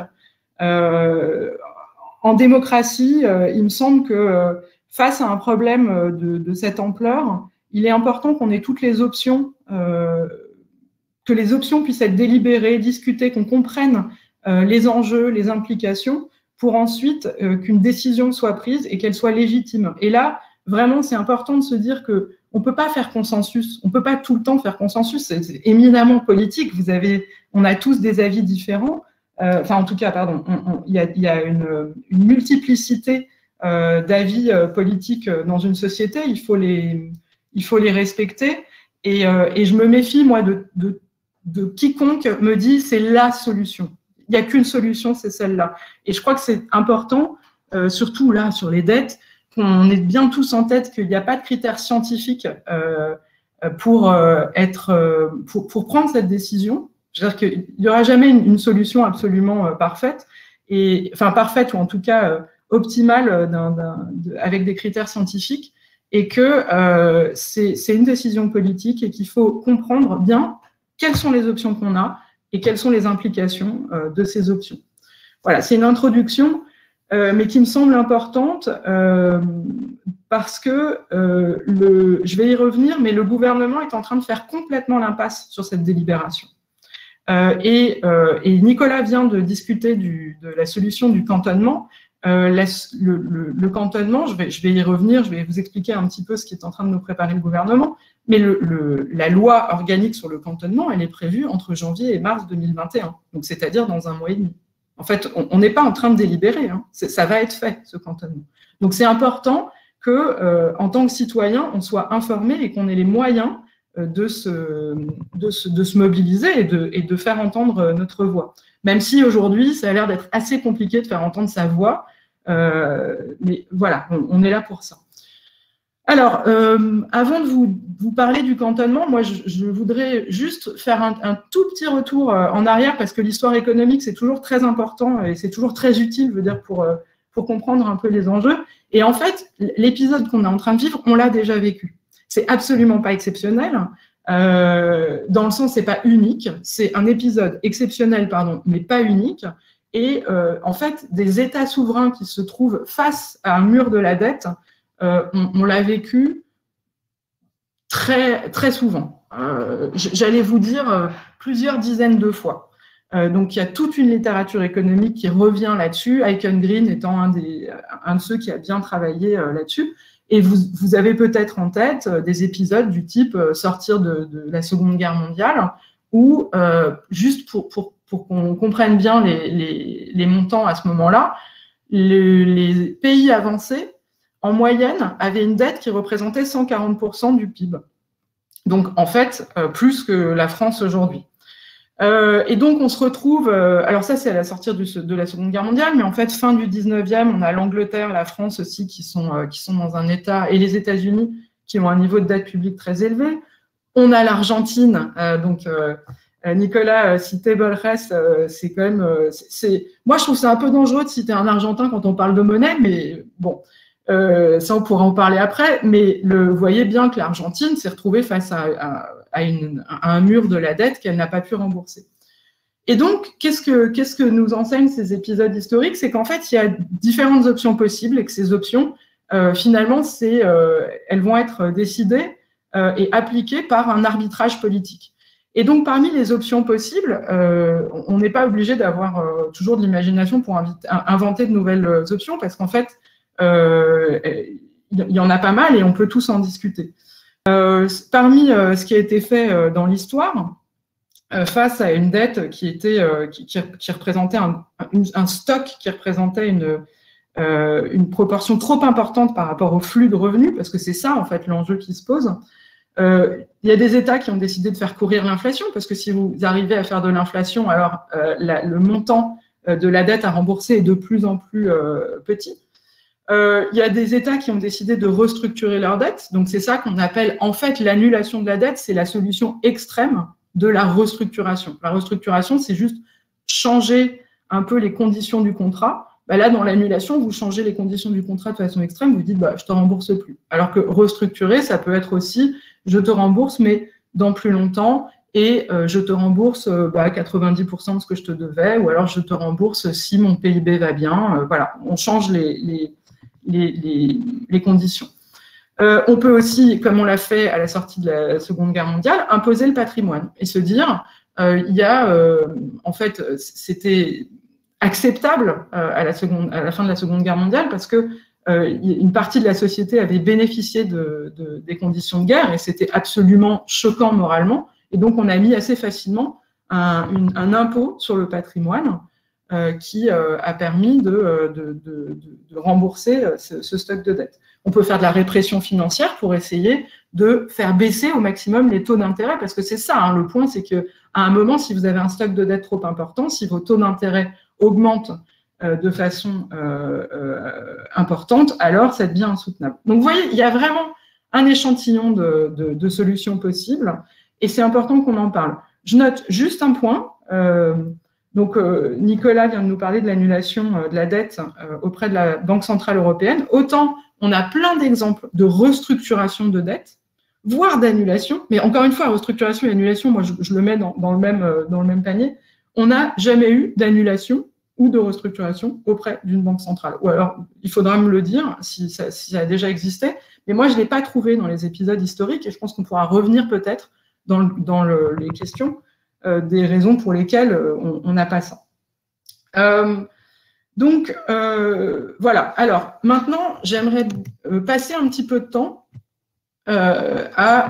En démocratie, il me semble que face à un problème de cette ampleur, il est important qu'on ait toutes les options, que les options puissent être délibérées, discutées, qu'on comprenne les enjeux, les implications, pour ensuite qu'une décision soit prise et qu'elle soit légitime. Et là, vraiment, c'est important de se dire qu'on ne peut pas faire consensus, on ne peut pas tout le temps faire consensus, c'est éminemment politique, on a tous des avis différents, enfin en tout cas, pardon, il y a une multiplicité d'avis politiques dans une société, il faut les respecter, et je me méfie, moi, de quiconque me dit c'est la solution. Il n'y a qu'une solution, c'est celle-là. Et je crois que c'est important, surtout là, sur les dettes, qu'on ait bien tous en tête qu'il n'y a pas de critères scientifiques pour prendre cette décision. C'est-à-dire qu'il n'y aura jamais une solution absolument parfaite, enfin parfaite ou en tout cas optimale avec des critères scientifiques, et que c'est une décision politique et qu'il faut comprendre bien quelles sont les options qu'on a et quelles sont les implications de ces options. Voilà, c'est une introduction, mais qui me semble importante parce que, je vais y revenir, mais le gouvernement est en train de faire complètement l'impasse sur cette délibération. Et Nicolas vient de discuter de la solution du cantonnement. Le cantonnement, je vais y revenir, je vais vous expliquer un petit peu ce qui est en train de nous préparer le gouvernement, mais la loi organique sur le cantonnement, elle est prévue entre janvier et mars 2021, donc c'est-à-dire dans 1 mois et demi. En fait, on n'est pas en train de délibérer, hein, ça va être fait, ce cantonnement. Donc c'est important que, en tant que citoyen, on soit informé et qu'on ait les moyens de se mobiliser et de faire entendre notre voix. Même si aujourd'hui, ça a l'air d'être assez compliqué de faire entendre sa voix, mais voilà, on est là pour ça. Alors, avant de vous parler du cantonnement, moi, je voudrais juste faire un tout petit retour en arrière, parce que l'histoire économique, c'est toujours très important et c'est toujours très utile, je veux dire, pour comprendre un peu les enjeux. Et en fait, l'épisode qu'on est en train de vivre, on l'a déjà vécu. C'est absolument pas exceptionnel, dans le sens, c'est pas unique, c'est un épisode exceptionnel, pardon, mais pas unique. Et en fait, des États souverains qui se trouvent face à un mur de la dette, on l'a vécu très, très souvent. J'allais vous dire plusieurs dizaines de fois. Donc, il y a toute une littérature économique qui revient là-dessus, Aiken Green étant un de ceux qui a bien travaillé là-dessus. Et vous avez peut-être en tête des épisodes du type sortir de la Seconde Guerre mondiale, où, juste pour qu'on comprenne bien les montants à ce moment-là, les pays avancés, en moyenne, avaient une dette qui représentait 140% du PIB. Donc, en fait, plus que la France aujourd'hui. Et donc, on se retrouve... alors ça, c'est à la sortie de la Seconde Guerre mondiale, mais en fait, fin du 19e, on a l'Angleterre, la France aussi, qui sont dans un état, et les États-Unis, qui ont un niveau de dette publique très élevé. On a l'Argentine, Nicolas citait Borges, c'est quand même… moi, je trouve ça un peu dangereux de citer un Argentin quand on parle de monnaie, mais bon, ça, on pourra en parler après. Mais vous voyez bien que l'Argentine s'est retrouvée face à un mur de la dette qu'elle n'a pas pu rembourser. Et donc, qu'est-ce que nous enseignent ces épisodes historiques? C'est qu'en fait, il y a différentes options possibles et que ces options, finalement, elles vont être décidées et appliquées par un arbitrage politique. Et donc, parmi les options possibles, on n'est pas obligé d'avoir toujours de l'imagination pour inventer de nouvelles options, parce qu'en fait, il y en a pas mal et on peut tous en discuter. Parmi ce qui a été fait dans l'histoire, face à une dette qui représentait un stock qui représentait une proportion trop importante par rapport au flux de revenus, parce que c'est ça, en fait, l'enjeu qui se pose. Il y a des États qui ont décidé de faire courir l'inflation, parce que si vous arrivez à faire de l'inflation, alors le montant de la dette à rembourser est de plus en plus petit. Il y a des États qui ont décidé de restructurer leur dette. Donc, c'est ça qu'on appelle, en fait, l'annulation de la dette. C'est la solution extrême de la restructuration. La restructuration, c'est juste changer un peu les conditions du contrat. Là, dans l'annulation, vous changez les conditions du contrat de façon extrême, vous dites je te rembourse plus. Alors que restructurer, ça peut être aussi je te rembourse, mais dans plus longtemps, et je te rembourse 90% de ce que je te devais, ou alors je te rembourse si mon PIB va bien. Voilà, on change les conditions. On peut aussi, comme on l'a fait à la sortie de la Seconde Guerre mondiale, imposer le patrimoine et se dire, en fait, c'était acceptable à la fin de la Seconde Guerre mondiale parce que une partie de la société avait bénéficié des conditions de guerre et c'était absolument choquant moralement. Et donc, on a mis assez facilement un impôt sur le patrimoine qui a permis de rembourser ce stock de dette. On peut faire de la répression financière pour essayer de faire baisser au maximum les taux d'intérêt, parce que c'est ça, le point, c'est qu'à un moment, si vous avez un stock de dette trop important, si vos taux d'intérêt augmentent de façon importante, alors ça devient insoutenable. Donc, vous voyez, il y a vraiment un échantillon de solutions possibles, et c'est important qu'on en parle. Je note juste un point. Nicolas vient de nous parler de l'annulation de la dette auprès de la Banque centrale européenne. Autant on a plein d'exemples de restructuration de dette, voire d'annulation, mais encore une fois, restructuration et annulation, moi je le mets dans le même panier. On n'a jamais eu d'annulation ou de restructuration auprès d'une banque centrale. Ou alors, il faudra me le dire si ça a déjà existé, mais moi je ne l'ai pas trouvé dans les épisodes historiques et je pense qu'on pourra revenir peut-être dans les questions des raisons pour lesquelles on n'a pas ça. Voilà. Alors, maintenant, j'aimerais passer un petit peu de temps à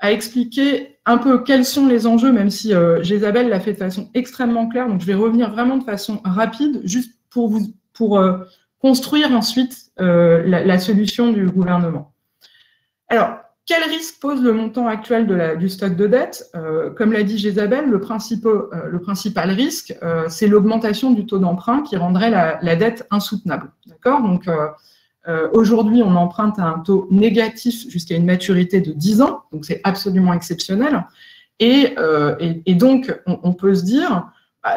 expliquer un peu quels sont les enjeux, même si Isabelle l'a fait de façon extrêmement claire. Donc, je vais revenir vraiment de façon rapide, juste pour construire ensuite la solution du gouvernement. Alors, quel risque pose le montant actuel du stock de dette? Comme l'a dit Isabelle, le principal risque, c'est l'augmentation du taux d'emprunt qui rendrait la dette insoutenable. D'accord? Donc, aujourd'hui, on emprunte à un taux négatif jusqu'à une maturité de 10 ans, donc c'est absolument exceptionnel. Et donc, on peut se dire,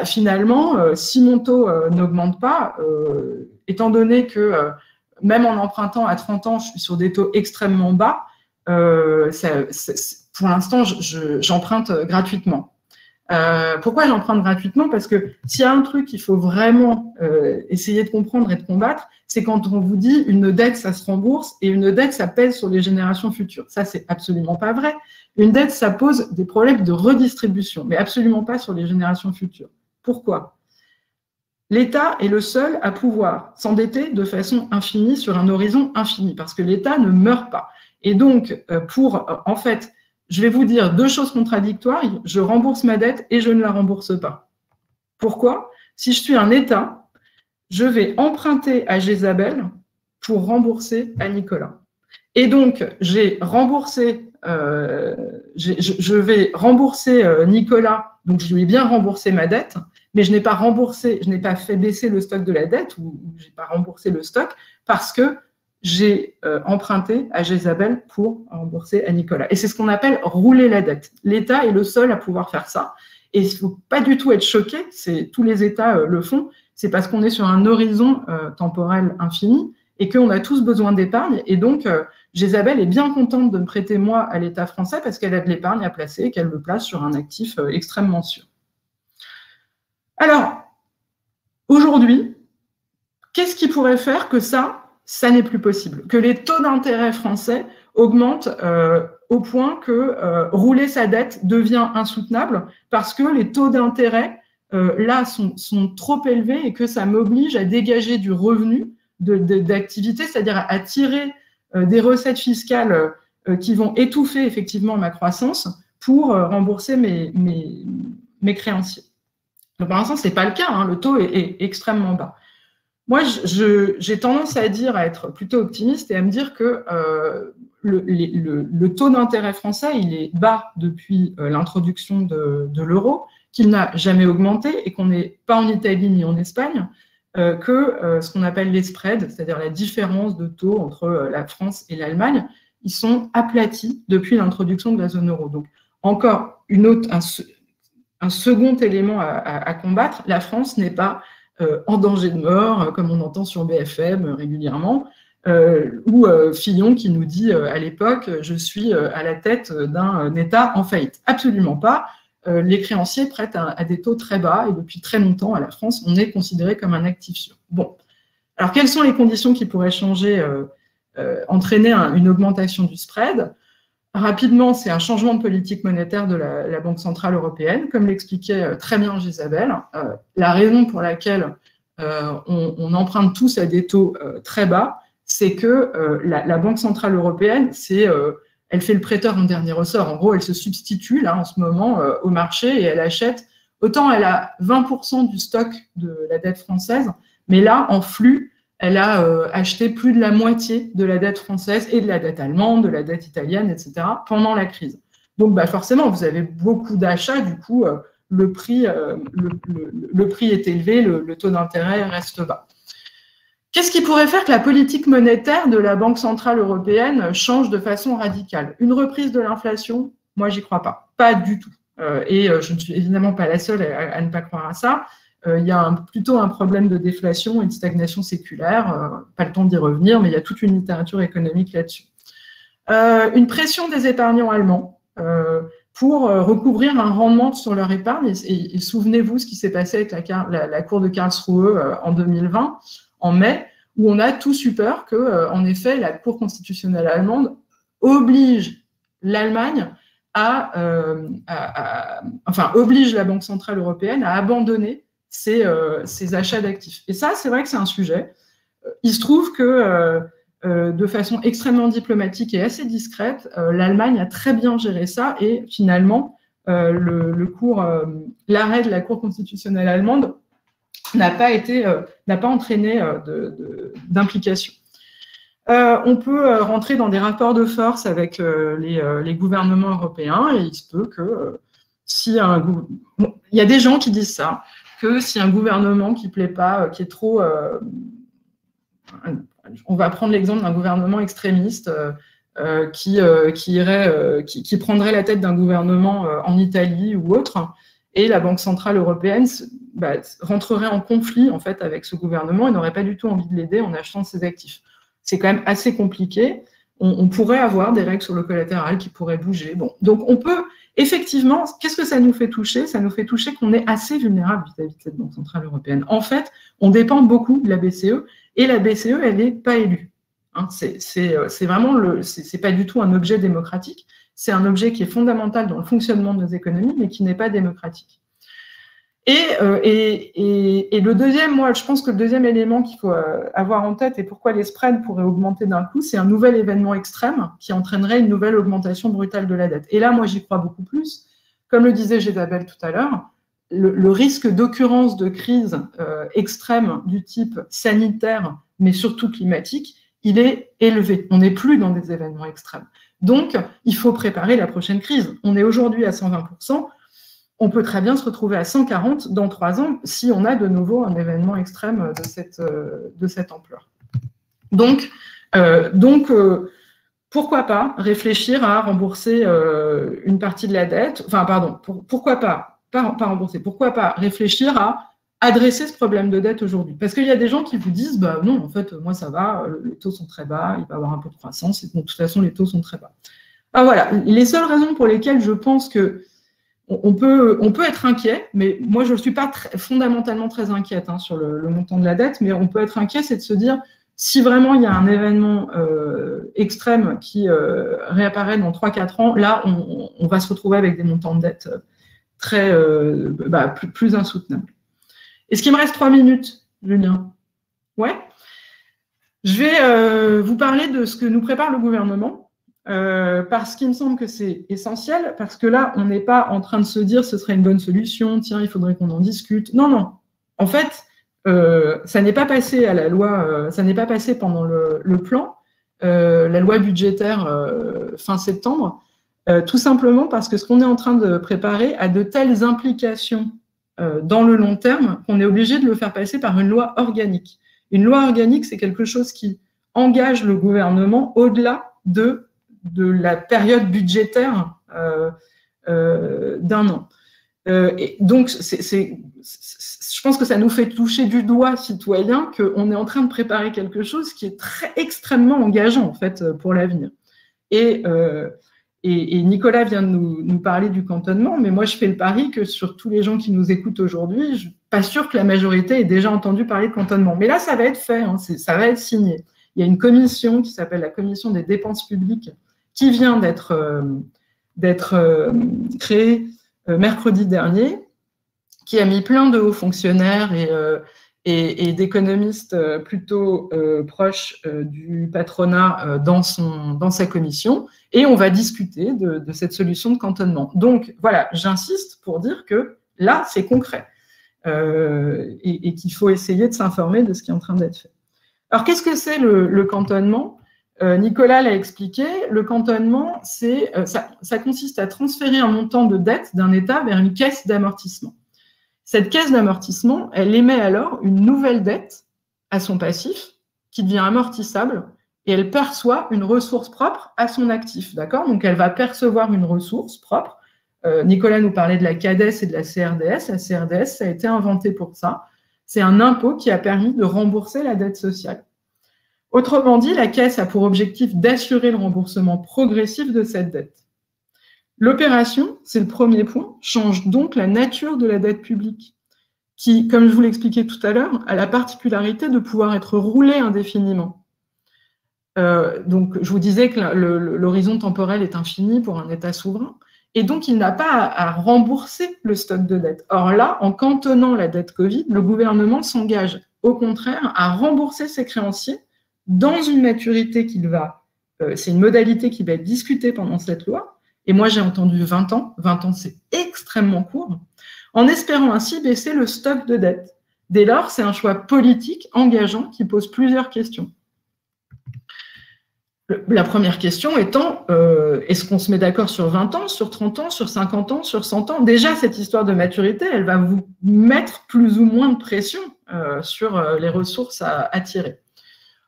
finalement, si mon taux n'augmente pas, étant donné que même en empruntant à 30 ans, je suis sur des taux extrêmement bas, pour l'instant, j'emprunte gratuitement. Pourquoi j'emprunte gratuitement? Parce que s'il y a un truc qu'il faut vraiment essayer de comprendre et de combattre, c'est quand on vous dit une dette, ça se rembourse, et une dette, ça pèse sur les générations futures. Ça, c'est absolument pas vrai. Une dette, ça pose des problèmes de redistribution, mais absolument pas sur les générations futures. Pourquoi? L'État est le seul à pouvoir s'endetter de façon infinie sur un horizon infini, parce que l'État ne meurt pas. Et donc, en fait, je vais vous dire deux choses contradictoires. Je rembourse ma dette et je ne la rembourse pas. Pourquoi? Si je suis un État, je vais emprunter à Isabelle pour rembourser à Nicolas. Et donc, je vais rembourser Nicolas, donc je lui ai bien remboursé ma dette, mais je n'ai pas fait baisser le stock de la dette ou je n'ai pas remboursé le stock parce que j'ai emprunté à Jezabel pour rembourser à Nicolas. Et c'est ce qu'on appelle rouler la dette. L'État est le seul à pouvoir faire ça. Et il ne faut pas du tout être choqué, tous les États le font, c'est parce qu'on est sur un horizon temporel infini et qu'on a tous besoin d'épargne. Et donc, Jezabel est bien contente de me prêter moi à l'État français parce qu'elle a de l'épargne à placer et qu'elle le place sur un actif extrêmement sûr. Alors, aujourd'hui, qu'est-ce qui pourrait faire que ça n'est plus possible? Que les taux d'intérêt français augmentent au point que rouler sa dette devient insoutenable parce que les taux d'intérêt, là, sont trop élevés et que ça m'oblige à dégager du revenu d'activité, c'est-à-dire à tirer des recettes fiscales qui vont étouffer effectivement ma croissance pour rembourser mes créanciers. Donc, pour l'instant, ce n'est pas le cas, hein, le taux est extrêmement bas. Moi, j'ai tendance à être plutôt optimiste et à me dire que le taux d'intérêt français, il est bas depuis l'introduction de l'euro, qu'il n'a jamais augmenté et qu'on n'est pas en Italie ni en Espagne, que ce qu'on appelle les spreads, c'est-à-dire la différence de taux entre la France et l'Allemagne, ils sont aplatis depuis l'introduction de la zone euro. Donc, encore un second élément à combattre, la France n'est pas en danger de mort, comme on entend sur BFM régulièrement, ou Fillon qui nous dit à l'époque « je suis à la tête d'un État en faillite ». Absolument pas. Les créanciers prêtent à des taux très bas et depuis très longtemps, à la France, on est considéré comme un actif sûr. Bon. Alors, quelles sont les conditions qui pourraient changer, entraîner une augmentation du spread? Rapidement, c'est un changement de politique monétaire de la Banque centrale européenne, comme l'expliquait très bien Jezabel. La raison pour laquelle on emprunte tous à des taux très bas, c'est que la Banque centrale européenne, elle fait le prêteur en dernier ressort. En gros, elle se substitue là en ce moment au marché et elle achète. Autant elle a 20% du stock de la dette française, mais là, en flux, elle a acheté plus de la moitié de la dette française et de la dette allemande, de la dette italienne, etc., pendant la crise. Donc, forcément, vous avez beaucoup d'achats, du coup, le prix est élevé, le taux d'intérêt reste bas. Qu'est-ce qui pourrait faire que la politique monétaire de la Banque centrale européenne change de façon radicale? Une reprise de l'inflation? Moi, j'y crois pas. Pas du tout. Et je ne suis évidemment pas la seule à ne pas croire à ça. Il y a plutôt un problème de déflation et de stagnation séculaire. Pas le temps d'y revenir, mais il y a toute une littérature économique là-dessus. Une pression des épargnants allemands pour recouvrir un rendement sur leur épargne. Et souvenez-vous ce qui s'est passé avec la cour de Karlsruhe en 2020, en mai, où on a tous eu peur que, en effet, la Cour constitutionnelle allemande oblige l'Allemagne oblige la Banque centrale européenne à abandonner ses achats d'actifs. Et ça, c'est vrai que c'est un sujet. Il se trouve que, de façon extrêmement diplomatique et assez discrète, l'Allemagne a très bien géré ça et finalement, l'arrêt de la Cour constitutionnelle allemande n'a pas entraîné d'implication. On peut rentrer dans des rapports de force avec les gouvernements européens et il se peut que il y a des gens qui disent ça, que si un gouvernement qui ne plaît pas, qui est trop... on va prendre l'exemple d'un gouvernement extrémiste qui prendrait la tête d'un gouvernement en Italie ou autre, et la Banque centrale européenne rentrerait en conflit en fait, avec ce gouvernement et n'aurait pas du tout envie de l'aider en achetant ses actifs. C'est quand même assez compliqué. On pourrait avoir des règles sur le collatéral qui pourraient bouger. Bon. Donc, on peut, effectivement, qu'est-ce que ça nous fait toucher? Ça nous fait toucher qu'on est assez vulnérable vis-à-vis de cette Banque centrale européenne. En fait, on dépend beaucoup de la BCE et la BCE, elle n'est pas élue. Hein, c'est vraiment c'est pas du tout un objet démocratique. C'est un objet qui est fondamental dans le fonctionnement de nos économies, mais qui n'est pas démocratique. Et le deuxième, moi, je pense que le deuxième élément qu'il faut avoir en tête et pourquoi les spreads pourraient augmenter d'un coup, c'est un nouvel événement extrême qui entraînerait une nouvelle augmentation brutale de la dette. Et là, moi, j'y crois beaucoup plus. Comme le disait Jezabel tout à l'heure, le risque d'occurrence de crise extrême du type sanitaire, mais surtout climatique, il est élevé. On n'est plus dans des événements extrêmes. Donc, il faut préparer la prochaine crise. On est aujourd'hui à 120%. On peut très bien se retrouver à 140 dans 3 ans si on a de nouveau un événement extrême de cette ampleur. Donc, Donc, pourquoi pas réfléchir à rembourser une partie de la dette, enfin, pardon, pourquoi pas rembourser, pourquoi pas réfléchir à adresser ce problème de dette aujourd'hui? Parce qu'il y a des gens qui vous disent, bah non, en fait, moi, ça va, les taux sont très bas, il va y avoir un peu de croissance, et donc, de toute façon, les taux sont très bas. Ah, voilà, les seules raisons pour lesquelles je pense que on peut être inquiet, mais moi, je ne suis pas fondamentalement très inquiète sur le montant de la dette, mais on peut être inquiet, c'est de se dire, si vraiment il y a un événement extrême qui réapparaît dans 3-4 ans, là, on va se retrouver avec des montants de dette très, plus insoutenables. Est-ce qu'il me reste 3 minutes, Julien? Ouais. Je vais vous parler de ce que nous prépare le gouvernement. Parce qu'il me semble que c'est essentiel, parce que là, on n'est pas en train de se dire ce serait une bonne solution, tiens, il faudrait qu'on en discute. Non, non. En fait, ça n'est pas passé à la loi, ça n'est pas passé pendant le plan, la loi budgétaire fin septembre, tout simplement parce que ce qu'on est en train de préparer a de telles implications dans le long terme qu'on est obligé de le faire passer par une loi organique. Une loi organique, c'est quelque chose qui engage le gouvernement au-delà de la période budgétaire d'un an. Et donc, je pense que ça nous fait toucher du doigt, citoyens, qu'on est en train de préparer quelque chose qui est extrêmement engageant, en fait, pour l'avenir. Et Nicolas vient de nous parler du cantonnement, mais moi, je fais le pari que sur tous les gens qui nous écoutent aujourd'hui, je ne suis pas sûre que la majorité ait déjà entendu parler de cantonnement. Mais là, ça va être fait, ça va être signé. Il y a une commission qui s'appelle la commission des dépenses publiques qui vient d'être créée mercredi dernier, qui a mis plein de hauts fonctionnaires et d'économistes plutôt proches du patronat dans sa commission, et on va discuter de cette solution de cantonnement. Donc voilà, j'insiste pour dire que là, c'est concret et qu'il faut essayer de s'informer de ce qui est en train d'être fait. Alors, qu'est-ce que c'est le cantonnement ? Nicolas l'a expliqué, le cantonnement, ça consiste à transférer un montant de dette d'un État vers une caisse d'amortissement. Cette caisse d'amortissement, elle émet alors une nouvelle dette à son passif qui devient amortissable et elle perçoit une ressource propre à son actif. D'accord ? Donc, elle va percevoir une ressource propre. Nicolas nous parlait de la CADES et de la CRDS. La CRDS, ça a été inventé pour ça. C'est un impôt qui a permis de rembourser la dette sociale. Autrement dit, la Caisse a pour objectif d'assurer le remboursement progressif de cette dette. L'opération, c'est le premier point, change donc la nature de la dette publique, qui, comme je vous l'expliquais tout à l'heure, a la particularité de pouvoir être roulée indéfiniment. Donc, je vous disais que l'horizon temporel est infini pour un État souverain, et donc il n'a pas à rembourser le stock de dette. Or là, en cantonnant la dette Covid, le gouvernement s'engage au contraire à rembourser ses créanciers dans une maturité c'est une modalité qui va être discutée pendant cette loi, et moi j'ai entendu 20 ans, 20 ans c'est extrêmement court, en espérant ainsi baisser le stock de dette. Dès lors, c'est un choix politique engageant qui pose plusieurs questions. La première question étant, est-ce qu'on se met d'accord sur 20 ans, sur 30 ans, sur 50 ans, sur 100 ans? Déjà, cette histoire de maturité, elle va vous mettre plus ou moins de pression sur les ressources à tirer.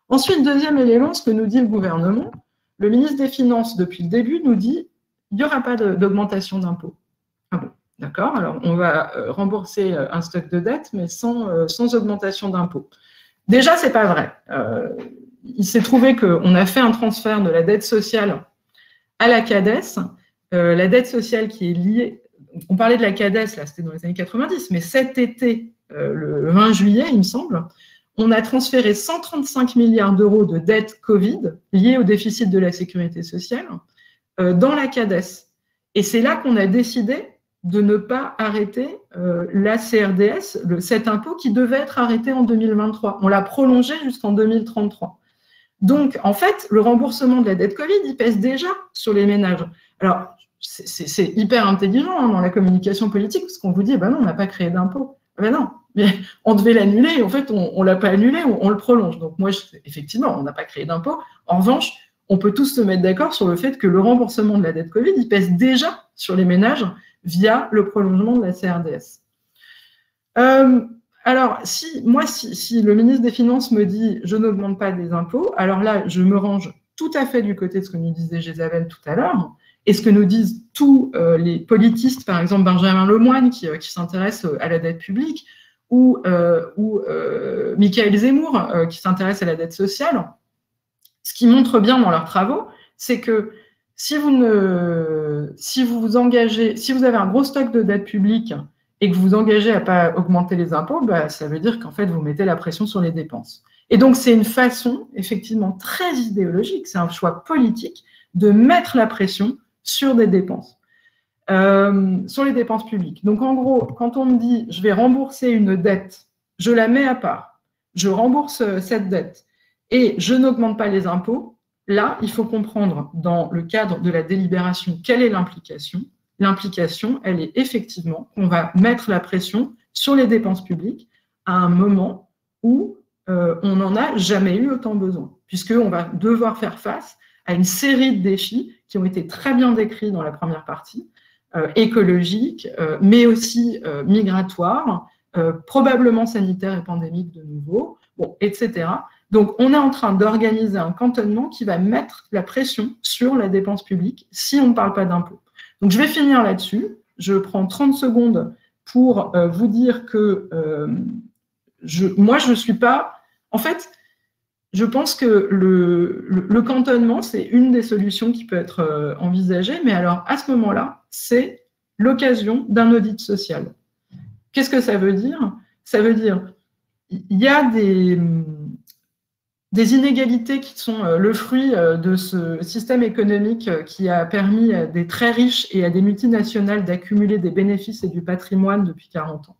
Ensuite, deuxième élément, ce que nous dit le gouvernement, le ministre des Finances, depuis le début, nous dit il n'y aura pas d'augmentation d'impôts. Ah bon, d'accord, alors on va rembourser un stock de dette, mais sans augmentation d'impôts. Déjà, ce n'est pas vrai. Il s'est trouvé qu'on a fait un transfert de la dette sociale à la CADES. La dette sociale qui est liée, on parlait de la CADES, là, c'était dans les années 90, mais cet été, le 20 juillet, il me semble, on a transféré 135 milliards d'euros de dette Covid liée au déficit de la sécurité sociale dans la CADES. Et c'est là qu'on a décidé de ne pas arrêter la CRDS, cet impôt qui devait être arrêté en 2023. On l'a prolongé jusqu'en 2033. Donc, en fait, le remboursement de la dette Covid, il pèse déjà sur les ménages. Alors, c'est hyper intelligent dans la communication politique, parce qu'on vous dit, ben non, on n'a pas créé d'impôt. Ben non, mais on devait l'annuler, et en fait, on ne l'a pas annulé, on le prolonge. Donc, moi, effectivement, on n'a pas créé d'impôt. En revanche, on peut tous se mettre d'accord sur le fait que le remboursement de la dette Covid, il pèse déjà sur les ménages via le prolongement de la CRDS. Alors, si le ministre des Finances me dit « je n'augmente pas les impôts », alors là, je me range tout à fait du côté de ce que nous disait Isabelle tout à l'heure, et ce que nous disent tous les politistes, par exemple Benjamin Lemoyne, qui s'intéresse à la dette publique, ou Michaël Zemmour, qui s'intéresse à la dette sociale. Ce qui montre bien dans leurs travaux, c'est que si vous vous engagez, si vous avez un gros stock de dette publique et que vous vous engagez à ne pas augmenter les impôts, ça veut dire qu'en fait, vous mettez la pression sur les dépenses. Et donc, c'est une façon, effectivement, très idéologique, c'est un choix politique de mettre la pression sur des dépenses, sur les dépenses publiques. Donc, en gros, quand on me dit « je vais rembourser une dette », je la mets à part, je rembourse cette dette et je n'augmente pas les impôts, là, il faut comprendre dans le cadre de la délibération quelle est l'implication. L'implication, elle est effectivement qu'on va mettre la pression sur les dépenses publiques à un moment où on n'en a jamais eu autant besoin, puisqu'on va devoir faire face à une série de défis qui ont été très bien décrits dans la première partie, écologiques, mais aussi migratoires, probablement sanitaires et pandémiques de nouveau, bon, etc. Donc, on est en train d'organiser un cantonnement qui va mettre la pression sur la dépense publique si on ne parle pas d'impôts. Donc, je vais finir là-dessus. Je prends 30 secondes pour vous dire que moi, je ne suis pas… En fait, je pense que le cantonnement, c'est une des solutions qui peut être envisagée, mais alors, à ce moment-là, c'est l'occasion d'un audit social. Qu'est-ce que ça veut dire? Ça veut dire il y a des inégalités qui sont le fruit de ce système économique qui a permis à des très riches et à des multinationales d'accumuler des bénéfices et du patrimoine depuis 40 ans.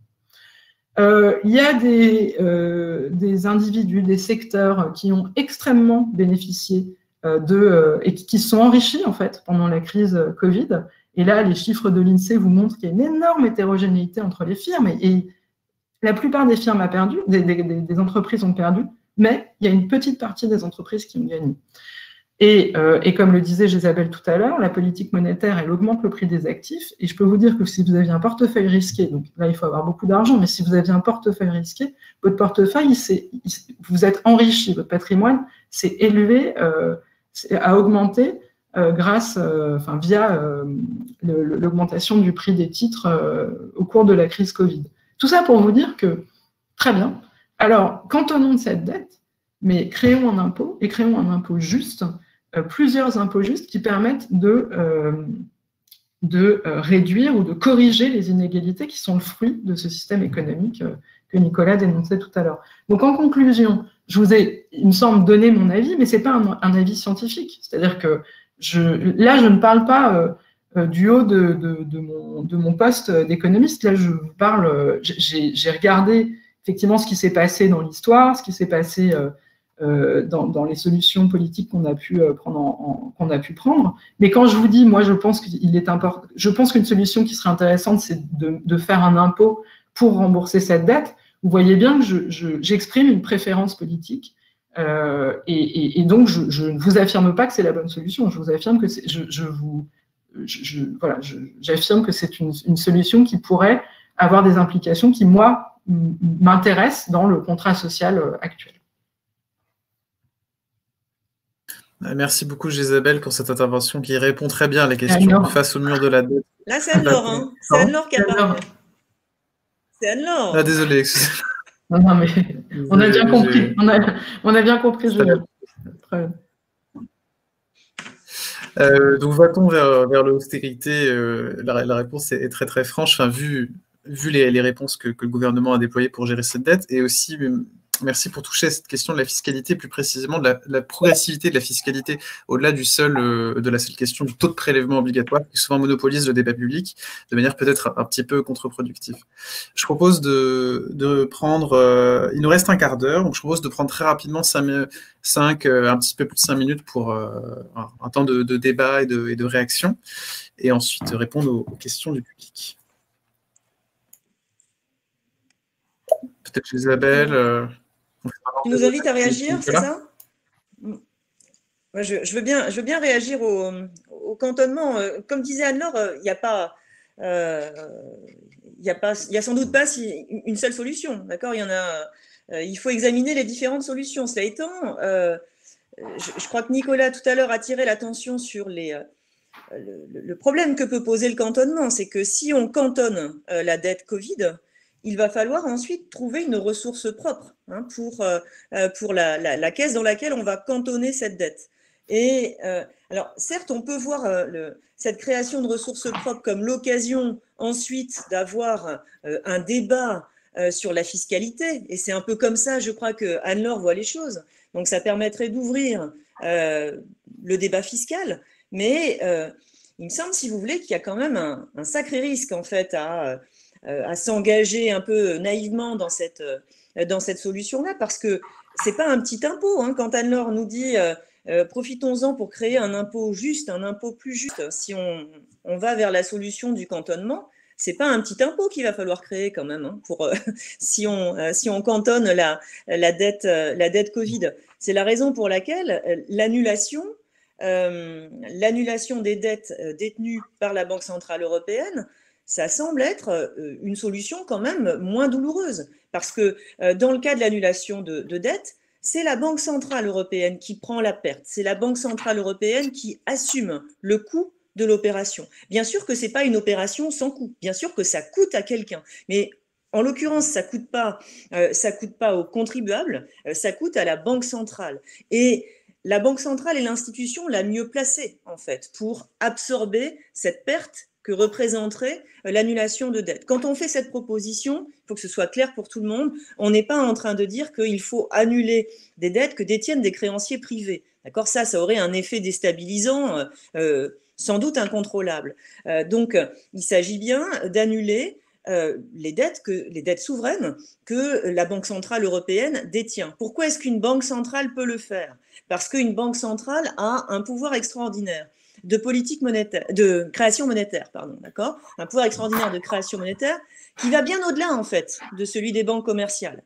Il y a des individus, des secteurs qui ont extrêmement bénéficié et qui se sont enrichis en fait pendant la crise Covid. Et là, les chiffres de l'INSEE vous montrent qu'il y a une énorme hétérogénéité entre les firmes et la plupart des firmes a perdu, des entreprises ont perdu, mais il y a une petite partie des entreprises qui ont gagné. Et comme le disait Isabelle tout à l'heure, la politique monétaire, elle augmente le prix des actifs. Et je peux vous dire que si vous aviez un portefeuille risqué, donc là, il faut avoir beaucoup d'argent, mais si vous aviez un portefeuille risqué, votre portefeuille, vous êtes enrichi, votre patrimoine s'est élevé, a augmenté via l'augmentation du prix des titres au cours de la crise Covid. Tout ça pour vous dire que, très bien, alors, cantonnons de cette dette, mais créons un impôt, et créons un impôt juste, plusieurs impôts justes qui permettent de réduire ou de corriger les inégalités qui sont le fruit de ce système économique que Nicolas dénonçait tout à l'heure. Donc, en conclusion, il me semble, donné mon avis, mais ce n'est pas un avis scientifique. C'est-à-dire que là, je ne parle pas du haut de mon poste d'économiste. Là, je vous parle, j'ai regardé effectivement ce qui s'est passé dans l'histoire, ce qui s'est passé dans les solutions politiques qu'on a pu prendre. Mais quand je vous dis, moi, je pense qu'une solution qui serait intéressante, c'est de faire un impôt pour rembourser cette dette. Vous voyez bien que j'exprime une préférence politique. Et donc, je ne vous affirme pas que c'est la bonne solution. Je vous affirme que j'affirme que c'est une solution qui pourrait avoir des implications qui, moi, m'intéressent dans le contrat social actuel. Merci beaucoup, Isabelle, pour cette intervention qui répond très bien à la question face au mur de la dette. Là, c'est Anne-Laure, hein. C'est Anne-Laure qui a parlé. C'est Anne-Laure. Ah, désolé. Non, mais on a bien compris. On a bien compris, Julien. Donc, va-t-on vers l'austérité? La réponse est très, très franche. Enfin, vu les réponses que le gouvernement a déployées pour gérer cette dette, et aussi, merci pour toucher à cette question de la fiscalité, plus précisément de la progressivité de la fiscalité, au-delà de la seule question du taux de prélèvement obligatoire, qui souvent monopolise le débat public, de manière peut-être un petit peu contre-productive. Je propose de prendre, il nous reste un quart d'heure, donc je propose de prendre très rapidement un petit peu plus de 5 minutes pour un temps de débat et de réaction, et ensuite répondre aux questions du public. Peut-être Isabelle. Tu nous invites à réagir, c'est ça? Je veux bien réagir au cantonnement. Comme disait Anne-Laure, il n'y a pas il y a sans doute pas une seule solution, d'accord? Il faut examiner les différentes solutions. Cela étant, je crois que Nicolas tout à l'heure a attiré l'attention sur le problème que peut poser le cantonnement, c'est que si on cantonne la dette Covid, il va falloir ensuite trouver une ressource propre pour la caisse dans laquelle on va cantonner cette dette. Et alors, certes, on peut voir cette création de ressources propres comme l'occasion ensuite d'avoir un débat sur la fiscalité. Et c'est un peu comme ça, je crois, que Anne-Laure voit les choses. Donc, ça permettrait d'ouvrir le débat fiscal. Mais il me semble, si vous voulez, qu'il y a quand même un sacré risque, en fait, à s'engager un peu naïvement dans cette solution-là, parce que c'est pas un petit impôt. Hein. Quand Anne-Laure nous dit profitons-en pour créer un impôt juste, un impôt plus juste, si on va vers la solution du cantonnement, c'est pas un petit impôt qu'il va falloir créer quand même, hein, si on cantonne la dette Covid. C'est la raison pour laquelle l'annulation des dettes détenues par la Banque centrale européenne, ça semble être une solution quand même moins douloureuse. Parce que dans le cas de l'annulation de dettes, c'est la Banque centrale européenne qui prend la perte. C'est la Banque centrale européenne qui assume le coût de l'opération. Bien sûr que ce n'est pas une opération sans coût. Bien sûr que ça coûte à quelqu'un. Mais en l'occurrence, ça coûte pas aux contribuables, ça coûte à la Banque centrale. Et la Banque centrale est l'institution la mieux placée, en fait, pour absorber cette perte que représenterait l'annulation de dette. Quand on fait cette proposition, il faut que ce soit clair pour tout le monde, on n'est pas en train de dire qu'il faut annuler des dettes que détiennent des créanciers privés. D'accord ? Ça aurait un effet déstabilisant, sans doute incontrôlable. Donc, il s'agit bien d'annuler les dettes souveraines que la Banque centrale européenne détient. Pourquoi est-ce qu'une banque centrale peut le faire ? Parce qu'une banque centrale a un pouvoir extraordinaire de politique monétaire, de création monétaire, pardon, d'accord ? Un pouvoir extraordinaire de création monétaire qui va bien au-delà, en fait, de celui des banques commerciales.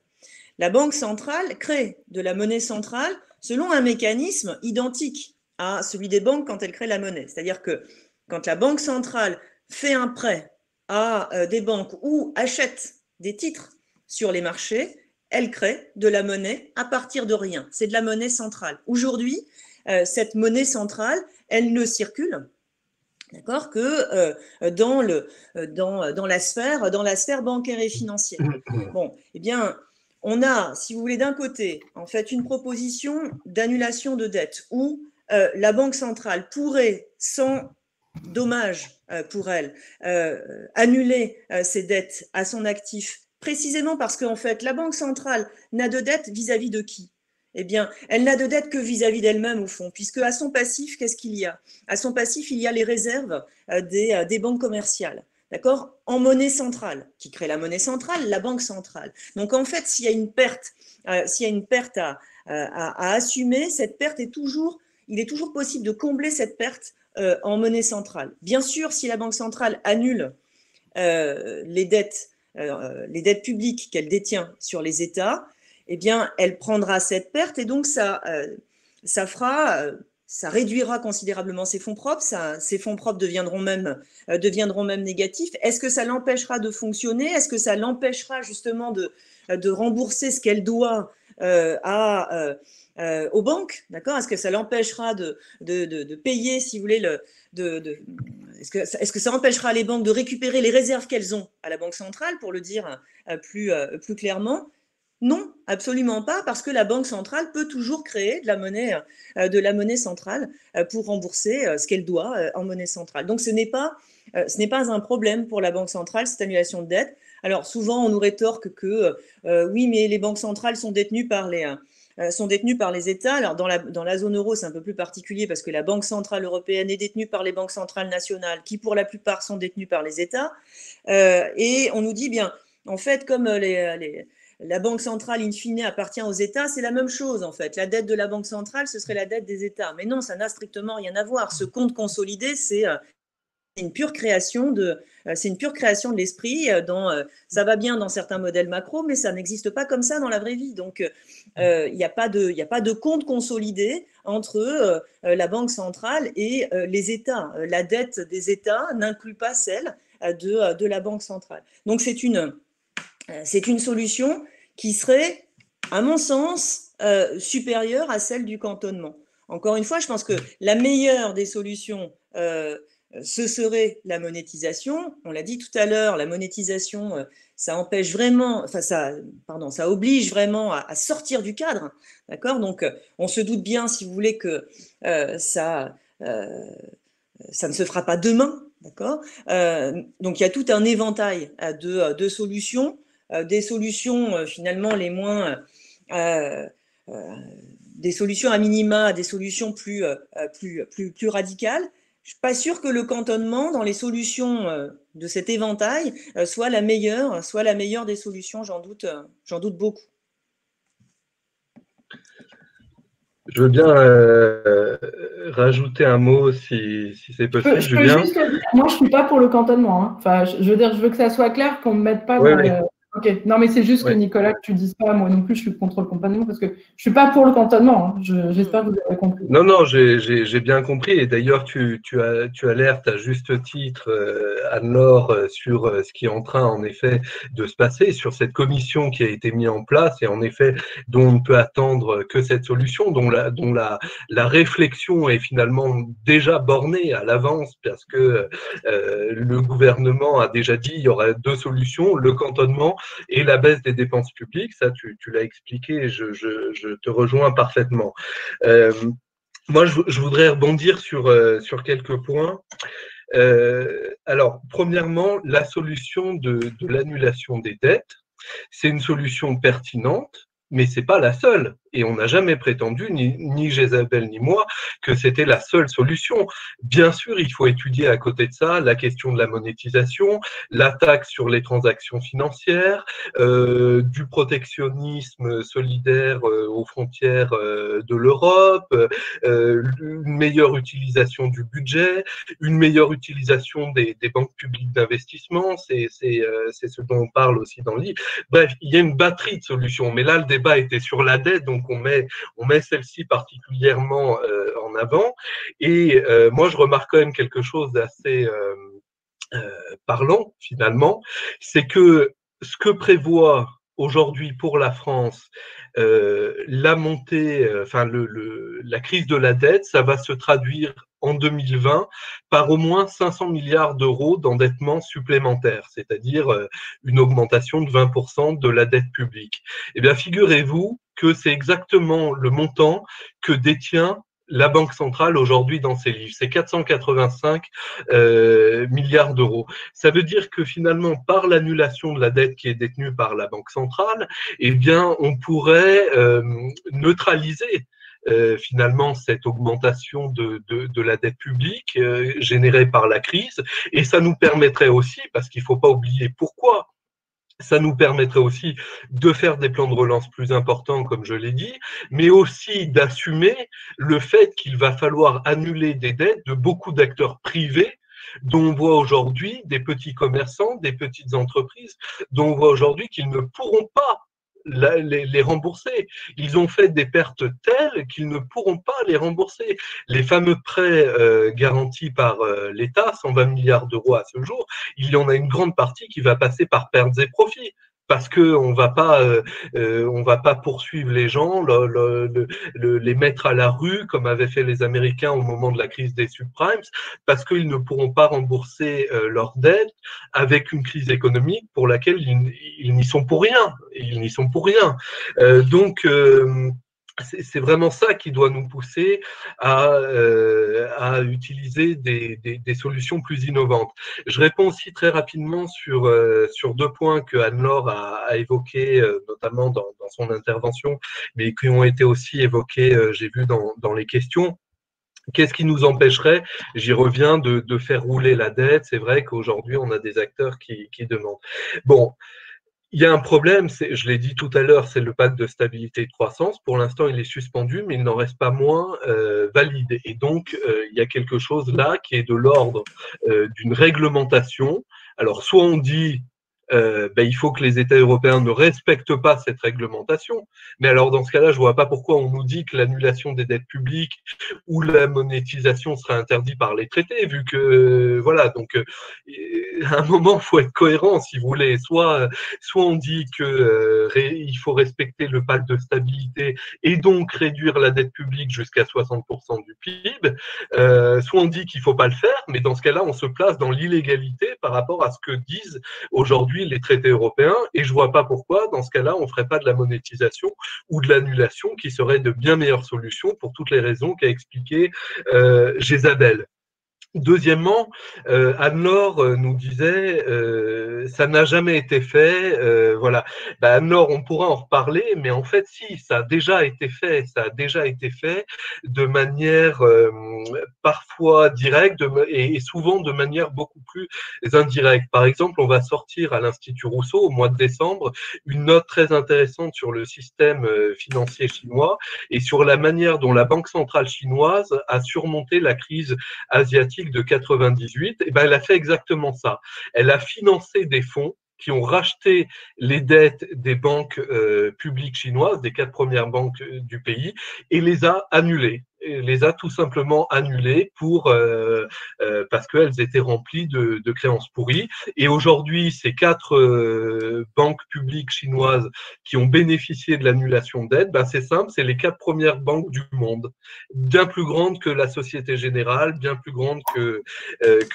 La Banque centrale crée de la monnaie centrale selon un mécanisme identique à celui des banques quand elle crée la monnaie. C'est-à-dire que quand la Banque centrale fait un prêt à des banques ou achète des titres sur les marchés, elle crée de la monnaie à partir de rien. C'est de la monnaie centrale. Aujourd'hui, cette monnaie centrale, elle ne circule, d'accord, que dans la sphère bancaire et financière. Bon, eh bien, on a, si vous voulez, d'un côté, en fait, une proposition d'annulation de dette où la Banque centrale pourrait, sans dommage pour elle, annuler ses dettes à son actif, précisément parce qu'en fait, la Banque centrale n'a de dette vis-à-vis de qui ? Eh bien, elle n'a de dette que vis-à-vis d'elle-même, au fond, puisque à son passif, qu'est-ce qu'il y a ? À son passif, il y a les réserves des banques commerciales, d'accord ? En monnaie centrale. Qui crée la monnaie centrale ? La Banque centrale. Donc, en fait, s'il y a une perte à assumer, cette perte il est toujours possible de combler cette perte en monnaie centrale. Bien sûr, si la Banque centrale annule les dettes publiques qu'elle détient sur les États, eh bien, elle prendra cette perte et donc ça réduira considérablement ses fonds propres. Ces fonds propres deviendront même négatifs. Est-ce que ça l'empêchera de fonctionner ? Est-ce que ça l'empêchera justement de rembourser ce qu'elle doit aux banques, d'accord ? Est-ce que ça l'empêchera de payer, si vous voulez, est-ce que ça empêchera les banques de récupérer les réserves qu'elles ont à la Banque centrale, pour le dire plus clairement ? Non, absolument pas, parce que la Banque centrale peut toujours créer de la monnaie centrale pour rembourser ce qu'elle doit en monnaie centrale. Donc ce n'est pas un problème pour la Banque centrale, cette annulation de dette. Alors souvent on nous rétorque que oui, mais les banques centrales sont détenues par les États. Alors dans la zone euro, c'est un peu plus particulier parce que la Banque centrale européenne est détenue par les banques centrales nationales, qui pour la plupart sont détenues par les États. Et on nous dit bien, en fait, comme la Banque centrale, in fine, appartient aux États, c'est la même chose, en fait. La dette de la Banque centrale, ce serait la dette des États. Mais non, ça n'a strictement rien à voir. Ce compte consolidé, c'est une pure création de l'esprit. Ça va bien dans certains modèles macro, mais ça n'existe pas comme ça dans la vraie vie. Donc, il n'y a pas de compte consolidé entre la Banque centrale et les États. La dette des États n'inclut pas celle de la Banque centrale. Donc c'est une solution qui serait, à mon sens, supérieure à celle du cantonnement. Encore une fois, je pense que la meilleure des solutions, ce serait la monétisation. On l'a dit tout à l'heure, la monétisation, ça empêche vraiment, enfin ça oblige vraiment à sortir du cadre, d'accord? Donc, on se doute bien, si vous voulez, que ça ne se fera pas demain, d'accord? Donc, il y a tout un éventail de solutions, des solutions finalement les moins des solutions à minima, des solutions plus radicales. Je ne suis pas sûre que le cantonnement dans les solutions de cet éventail soit la meilleure des solutions, j'en doute beaucoup. Je veux bien rajouter un mot si c'est possible, Julien. Juste dire, moi, je ne suis pas pour le cantonnement. Hein. Enfin, je veux dire, je veux que ça soit clair, qu'on ne me mette pas dans Ok, non, mais c'est juste que Nicolas, que tu ne dises pas, moi non plus, je suis contre le cantonnement parce que je ne suis pas pour le cantonnement. Hein. J'espère que vous avez compris. Non, j'ai bien compris. Et d'ailleurs, tu alertes à juste titre Anne-Laure sur ce qui est en train, en effet, de se passer, sur cette commission qui a été mise en place et en effet, dont on ne peut attendre que cette solution, dont la réflexion est finalement déjà bornée à l'avance parce que le gouvernement a déjà dit il y aurait deux solutions, le cantonnement et la baisse des dépenses publiques. Ça, tu l'as expliqué et je te rejoins parfaitement. Moi, je voudrais rebondir sur quelques points. Alors, premièrement, la solution de l'annulation des dettes, c'est une solution pertinente, mais c'est pas la seule. Et on n'a jamais prétendu, ni Jézabel ni moi, que c'était la seule solution. Bien sûr, il faut étudier à côté de ça la question de la monétisation, la taxe sur les transactions financières, du protectionnisme solidaire aux frontières de l'Europe, une meilleure utilisation du budget, une meilleure utilisation des banques publiques d'investissement, c'est ce dont on parle aussi dans le livre. Bref, il y a une batterie de solutions, mais là, le débat était sur la dette, donc on met celle-ci particulièrement en avant. Et moi, je remarque quand même quelque chose d'assez parlant, finalement, c'est que ce que prévoit aujourd'hui pour la France la montée, la crise de la dette, ça va se traduire en 2020 par au moins 500 milliards d'euros d'endettement supplémentaire, c'est-à-dire une augmentation de 20% de la dette publique. Eh bien, figurez-vous que c'est exactement le montant que détient la Banque centrale aujourd'hui dans ses livres. C'est 485 milliards d'euros. Ça veut dire que finalement, par l'annulation de la dette qui est détenue par la Banque centrale, eh bien, on pourrait neutraliser finalement cette augmentation de la dette publique générée par la crise, et ça nous permettrait aussi, parce qu'il ne faut pas oublier pourquoi, ça nous permettrait aussi de faire des plans de relance plus importants, comme je l'ai dit, mais aussi d'assumer le fait qu'il va falloir annuler des dettes de beaucoup d'acteurs privés dont on voit aujourd'hui des petits commerçants, des petites entreprises, dont on voit aujourd'hui qu'ils ne pourront pas les rembourser. Ils ont fait des pertes telles qu'ils ne pourront pas les rembourser. Les fameux prêts garantis par l'État, 120 milliards d'euros à ce jour, il y en a une grande partie qui va passer par pertes et profits. Parce que on va pas poursuivre les gens, les mettre à la rue comme avaient fait les Américains au moment de la crise des subprimes, parce qu'ils ne pourront pas rembourser leurs dettes avec une crise économique pour laquelle ils n'y sont pour rien. Ils n'y sont pour rien. Donc c'est vraiment ça qui doit nous pousser à utiliser des solutions plus innovantes. Je réponds aussi très rapidement sur deux points que Anne-Laure a évoqués, notamment dans son intervention, mais qui ont été aussi évoqués, j'ai vu, dans les questions. Qu'est-ce qui nous empêcherait, j'y reviens, de faire rouler la dette? C'est vrai qu'aujourd'hui, on a des acteurs qui demandent. Bon. Il y a un problème, je l'ai dit tout à l'heure, c'est le pacte de stabilité et de croissance. Pour l'instant, il est suspendu, mais il n'en reste pas moins valide. Et donc, il y a quelque chose là qui est de l'ordre d'une réglementation. Alors, soit on dit il faut que les États européens ne respectent pas cette réglementation. Mais alors, dans ce cas-là, je ne vois pas pourquoi on nous dit que l'annulation des dettes publiques ou la monétisation sera interdite par les traités, vu que, voilà, donc, à un moment, il faut être cohérent, si vous voulez. Soit on dit qu'il faut respecter le pacte de stabilité et donc réduire la dette publique jusqu'à 60% du PIB, soit on dit qu'il ne faut pas le faire, mais dans ce cas-là, on se place dans l'illégalité par rapport à ce que disent aujourd'hui les traités européens, et je ne vois pas pourquoi, dans ce cas-là, on ne ferait pas de la monétisation ou de l'annulation, qui serait de bien meilleures solutions pour toutes les raisons qu'a expliqué Jézabel. Deuxièmement, Anne-Laure nous disait ça n'a jamais été fait. Voilà. Anne-Laure, on pourra en reparler, mais en fait, si, ça a déjà été fait. Ça a déjà été fait de manière parfois directe et souvent de manière beaucoup plus indirecte. Par exemple, on va sortir à l'Institut Rousseau au mois de décembre une note très intéressante sur le système financier chinois et sur la manière dont la Banque centrale chinoise a surmonté la crise asiatique de 98, et elle a fait exactement ça. Elle a financé des fonds qui ont racheté les dettes des banques publiques chinoises, des 4 premières banques du pays, et les a annulées. Les a tout simplement annulées parce qu'elles étaient remplies de créances pourries. Et aujourd'hui, ces 4 banques publiques chinoises qui ont bénéficié de l'annulation de dettes, c'est simple, c'est les 4 premières banques du monde, bien plus grandes que la Société Générale, bien plus grandes que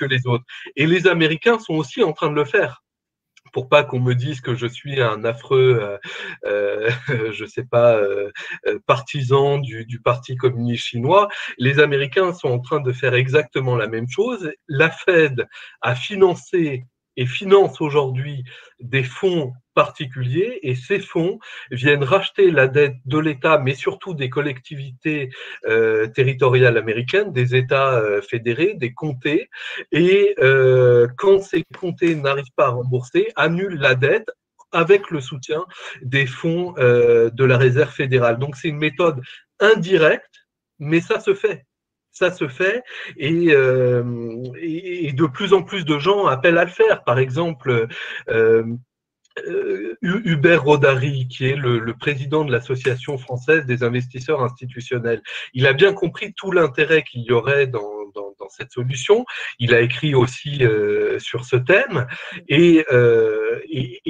les autres. Et les Américains sont aussi en train de le faire. Pour pas qu'on me dise que je suis un affreux, je sais pas, partisan du Parti communiste chinois, les Américains sont en train de faire exactement la même chose. La Fed a financé et finance aujourd'hui des fonds particuliers, et ces fonds viennent racheter la dette de l'État, mais surtout des collectivités territoriales américaines, des États fédérés, des comtés, et quand ces comtés n'arrivent pas à rembourser, annulent la dette avec le soutien des fonds de la réserve fédérale. Donc c'est une méthode indirecte, mais ça se fait. Ça se fait et de plus en plus de gens appellent à le faire. Par exemple, Hubert Rodari, qui est le président de l'Association française des investisseurs institutionnels, il a bien compris tout l'intérêt qu'il y aurait dans cette solution. Il a écrit aussi sur ce thème et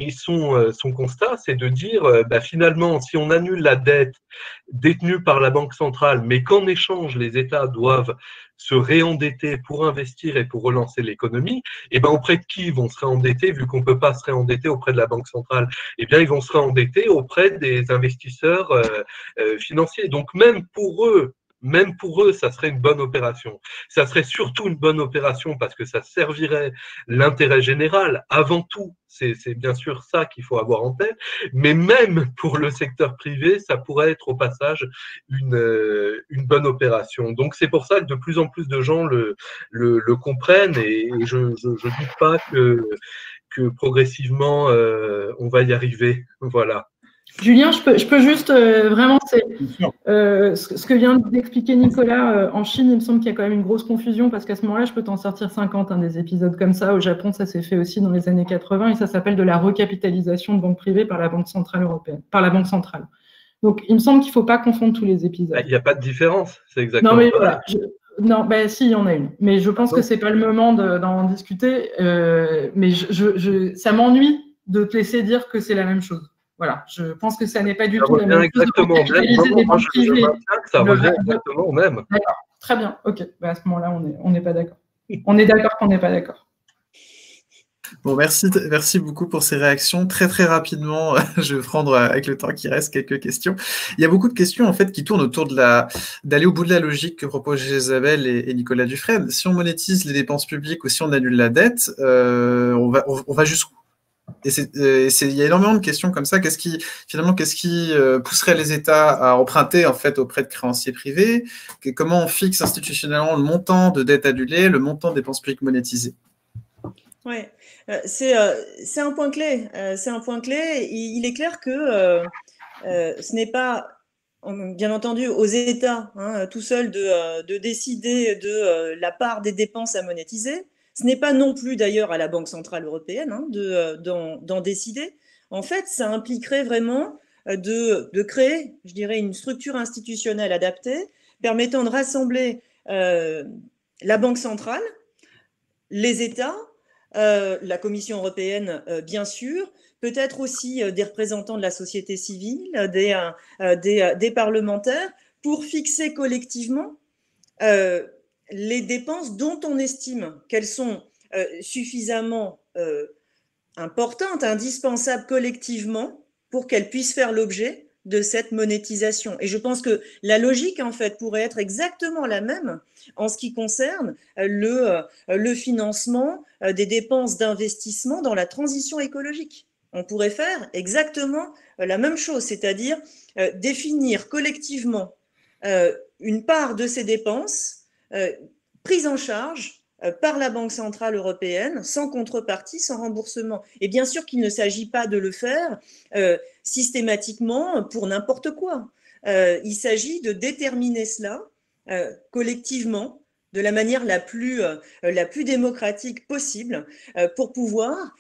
son constat, c'est de dire finalement, si on annule la dette détenue par la Banque centrale, mais qu'en échange, les États doivent se réendetter pour investir et pour relancer l'économie, et auprès de qui ils vont se réendetter, vu qu'on ne peut pas se réendetter auprès de la Banque centrale? Eh bien, ils vont se réendetter auprès des investisseurs financiers. Donc, même pour eux, ça serait une bonne opération. Ça serait surtout une bonne opération parce que ça servirait l'intérêt général avant tout. C'est bien sûr ça qu'il faut avoir en tête. Mais même pour le secteur privé, ça pourrait être au passage une bonne opération. Donc, c'est pour ça que de plus en plus de gens le comprennent et je ne doute pas que progressivement, on va y arriver. Voilà. Julien, je peux juste vraiment, ce que vient d'expliquer Nicolas, en Chine, il me semble qu'il y a quand même une grosse confusion parce qu'à ce moment-là, je peux t'en sortir 50 des épisodes comme ça. Au Japon, ça s'est fait aussi dans les années 80 et ça s'appelle de la recapitalisation de banques privées par la Banque centrale européenne, par la Banque centrale. Donc, il me semble qu'il ne faut pas confondre tous les épisodes. Il n'y a pas de différence, c'est exactement ça. Non, mais voilà. Non, si, il y en a une. Mais je pense que ce n'est pas le moment d'en discuter. Mais ça m'ennuie de te laisser dire que c'est la même chose. Voilà, je pense que ça n'est pas du tout la même chose. Exactement. Ça revient exactement au même. D'accord, très bien. Ok, à ce moment-là, on n'est pas d'accord. On est d'accord qu'on n'est pas d'accord. Bon, merci beaucoup pour ces réactions. Très, très rapidement, je vais prendre, avec le temps qui reste, quelques questions. Il y a beaucoup de questions, en fait, qui tournent autour d'aller au bout de la logique que proposent Jézabel et Nicolas Dufresne. Si on monétise les dépenses publiques ou si on annule la dette, on va jusqu'où? Et il y a énormément de questions comme ça. Qu'est-ce qui pousserait les États à emprunter en fait auprès de créanciers privés? Comment on fixe institutionnellement le montant de dette annulée, le montant de dépenses publiques monétisées? Oui, c'est un point clé. C'est un point clé. Il est clair que ce n'est pas, bien entendu, aux États tout seuls de décider de la part des dépenses à monétiser. Ce n'est pas non plus d'ailleurs à la Banque centrale européenne d'en décider. En fait, ça impliquerait vraiment de créer, je dirais, une structure institutionnelle adaptée permettant de rassembler la Banque centrale, les États, la Commission européenne, bien sûr, peut-être aussi des représentants de la société civile, des parlementaires, pour fixer collectivement les dépenses dont on estime qu'elles sont suffisamment importantes, indispensables collectivement pour qu'elles puissent faire l'objet de cette monétisation. Et je pense que la logique, en fait, pourrait être exactement la même en ce qui concerne le financement des dépenses d'investissement dans la transition écologique. On pourrait faire exactement la même chose, c'est-à-dire définir collectivement une part de ces dépenses prises en charge par la Banque centrale européenne, sans contrepartie, sans remboursement. Et bien sûr qu'il ne s'agit pas de le faire systématiquement pour n'importe quoi. Il s'agit de déterminer cela collectivement, de la manière la plus démocratique possible, pour pouvoir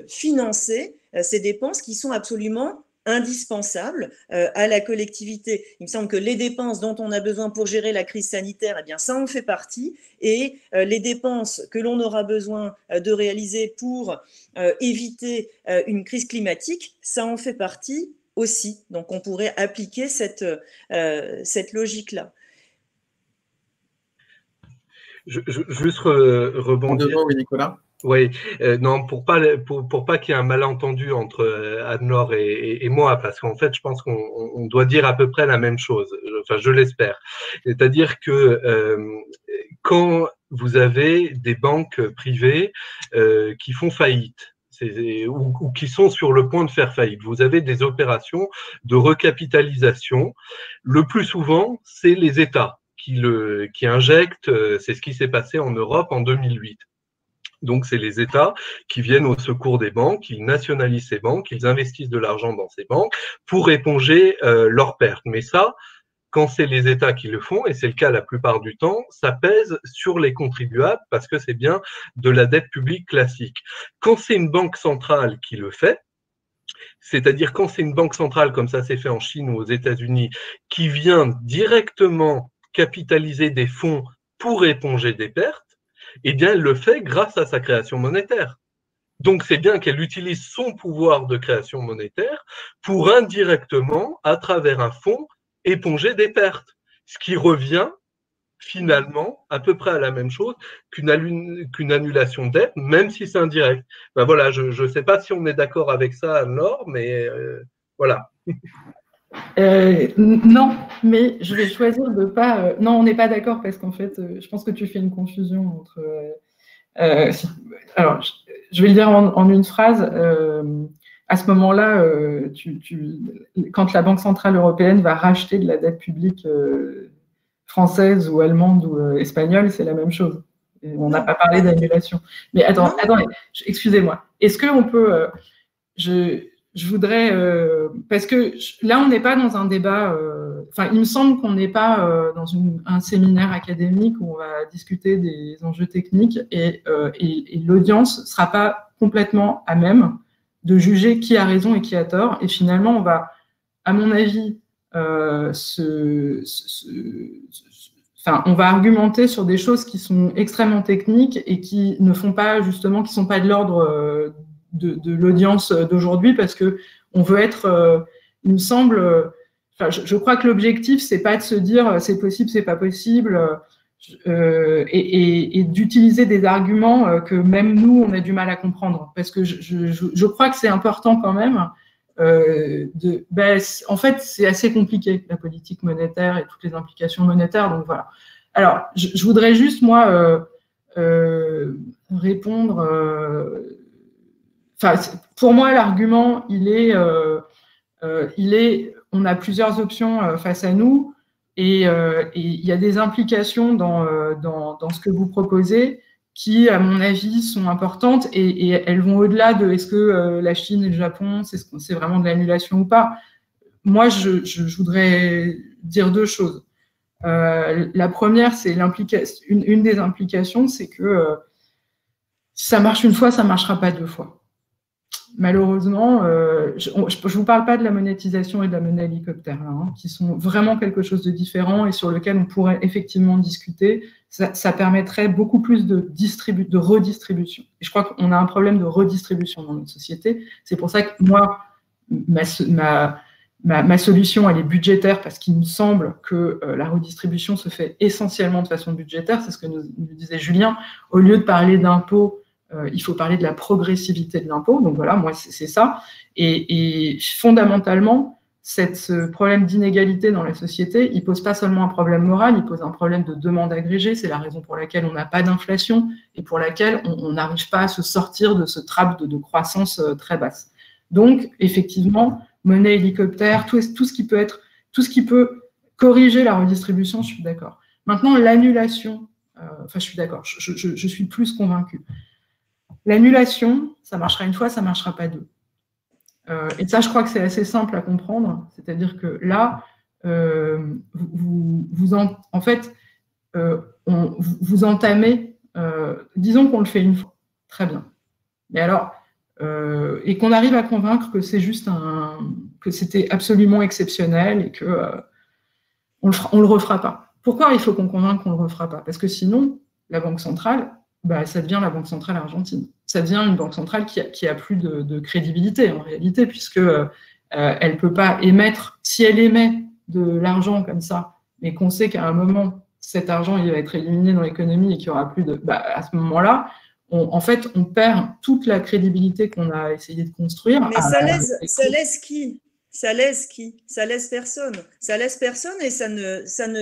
financer ces dépenses qui sont absolument indispensables à la collectivité. Il me semble que les dépenses dont on a besoin pour gérer la crise sanitaire, eh bien, ça en fait partie, et les dépenses que l'on aura besoin de réaliser pour éviter une crise climatique, ça en fait partie aussi. Donc, on pourrait appliquer cette logique-là. Juste rebondir. Oui, Nicolas. Oui, non, pour pas qu'il y ait un malentendu entre Anne-Laure et moi, parce qu'en fait, je pense qu'on doit dire à peu près la même chose. Enfin, je l'espère. C'est-à-dire que quand vous avez des banques privées qui font faillite, ou qui sont sur le point de faire faillite, vous avez des opérations de recapitalisation. Le plus souvent, c'est les États qui injectent. C'est ce qui s'est passé en Europe en 2008. Donc, c'est les États qui viennent au secours des banques, ils nationalisent ces banques, ils investissent de l'argent dans ces banques pour éponger leurs pertes. Mais ça, quand c'est les États qui le font, et c'est le cas la plupart du temps, ça pèse sur les contribuables parce que c'est bien de la dette publique classique. Quand c'est une banque centrale qui le fait, c'est-à-dire quand c'est une banque centrale, comme ça s'est fait en Chine ou aux États-Unis, qui vient directement capitaliser des fonds pour éponger des pertes, eh bien, elle le fait grâce à sa création monétaire. Donc, c'est bien qu'elle utilise son pouvoir de création monétaire pour indirectement, à travers un fonds, éponger des pertes. Ce qui revient finalement à peu près à la même chose qu'une annulation de dette, même si c'est indirect. Ben voilà, je ne sais pas si on est d'accord avec ça, Anne-Laure, mais voilà. Non, mais je vais choisir de pas. Non, on n'est pas d'accord parce qu'en fait, je pense que tu fais une confusion entre. Alors, je vais le dire en une phrase. À ce moment-là, quand la Banque centrale européenne va racheter de la dette publique française ou allemande ou espagnole, c'est la même chose. Et on n'a pas parlé d'annulation. Mais attendez, excusez-moi. Est-ce qu'on peut. Je voudrais, parce que là, on n'est pas dans un débat, enfin, il me semble qu'on n'est pas dans un séminaire académique où on va discuter des enjeux techniques et l'audience ne sera pas complètement à même de juger qui a raison et qui a tort. Et finalement, on va, à mon avis, on va argumenter sur des choses qui sont extrêmement techniques et qui ne font pas, justement, qui ne sont pas de l'ordre de l'audience d'aujourd'hui, parce que on veut être, il me semble, je crois que l'objectif, c'est pas de se dire c'est possible, c'est pas possible, et d'utiliser des arguments que même nous, on a du mal à comprendre, parce que je crois que c'est important quand même. En fait, c'est assez compliqué, la politique monétaire et toutes les implications monétaires, donc voilà. Alors, je voudrais juste, moi, répondre. Enfin, pour moi, l'argument, on a plusieurs options face à nous, et il y a des implications dans ce que vous proposez qui, à mon avis, sont importantes, et elles vont au-delà de est-ce que la Chine et le Japon, c'est vraiment de l'annulation ou pas. Moi, je voudrais dire deux choses. La première, c'est une des implications, c'est que Si ça marche une fois, ça ne marchera pas deux fois. Malheureusement, je ne vous parle pas de la monétisation et de la monnaie hélicoptère, là, hein, qui sont vraiment quelque chose de différent et sur lequel on pourrait effectivement discuter. Ça permettrait beaucoup plus de redistribution. Et je crois qu'on a un problème de redistribution dans notre société. C'est pour ça que moi, ma solution, elle est budgétaire parce qu'il me semble que la redistribution se fait essentiellement de façon budgétaire. C'est ce que nous disait Julien. Au lieu de parler d'impôts, il faut parler de la progressivité de l'impôt. Donc voilà, moi, c'est ça. Et fondamentalement, ce problème d'inégalité dans la société, il pose pas seulement un problème moral, il pose un problème de demande agrégée. C'est la raison pour laquelle on n'a pas d'inflation et pour laquelle on n'arrive pas à se sortir de ce trap de croissance très basse. Donc, effectivement, monnaie hélicoptère, tout ce qui peut corriger la redistribution, je suis d'accord. Maintenant, l'annulation, je suis d'accord, je suis plus convaincue. L'annulation, ça marchera une fois, ça ne marchera pas deux. Et ça, je crois que c'est assez simple à comprendre. C'est-à-dire que là, vous entamez, disons qu'on le fait une fois, très bien. Mais alors, et qu'on arrive à convaincre que c'est juste que c'était absolument exceptionnel et que on le refera pas. Pourquoi il faut qu'on convainque qu'on le refera pas? Parce que sinon, la Banque centrale, ça devient la Banque centrale argentine. Ça devient une banque centrale qui a plus de crédibilité en réalité, puisque elle peut pas émettre. Si elle émet de l'argent comme ça, mais qu'on sait qu'à un moment cet argent il va être éliminé dans l'économie et qu'il y aura plus de, à ce moment-là, en fait, on perd toute la crédibilité qu'on a essayé de construire. Mais ça laisse qui? Ça laisse qui? Ça laisse personne. Ça laisse personne et ça ne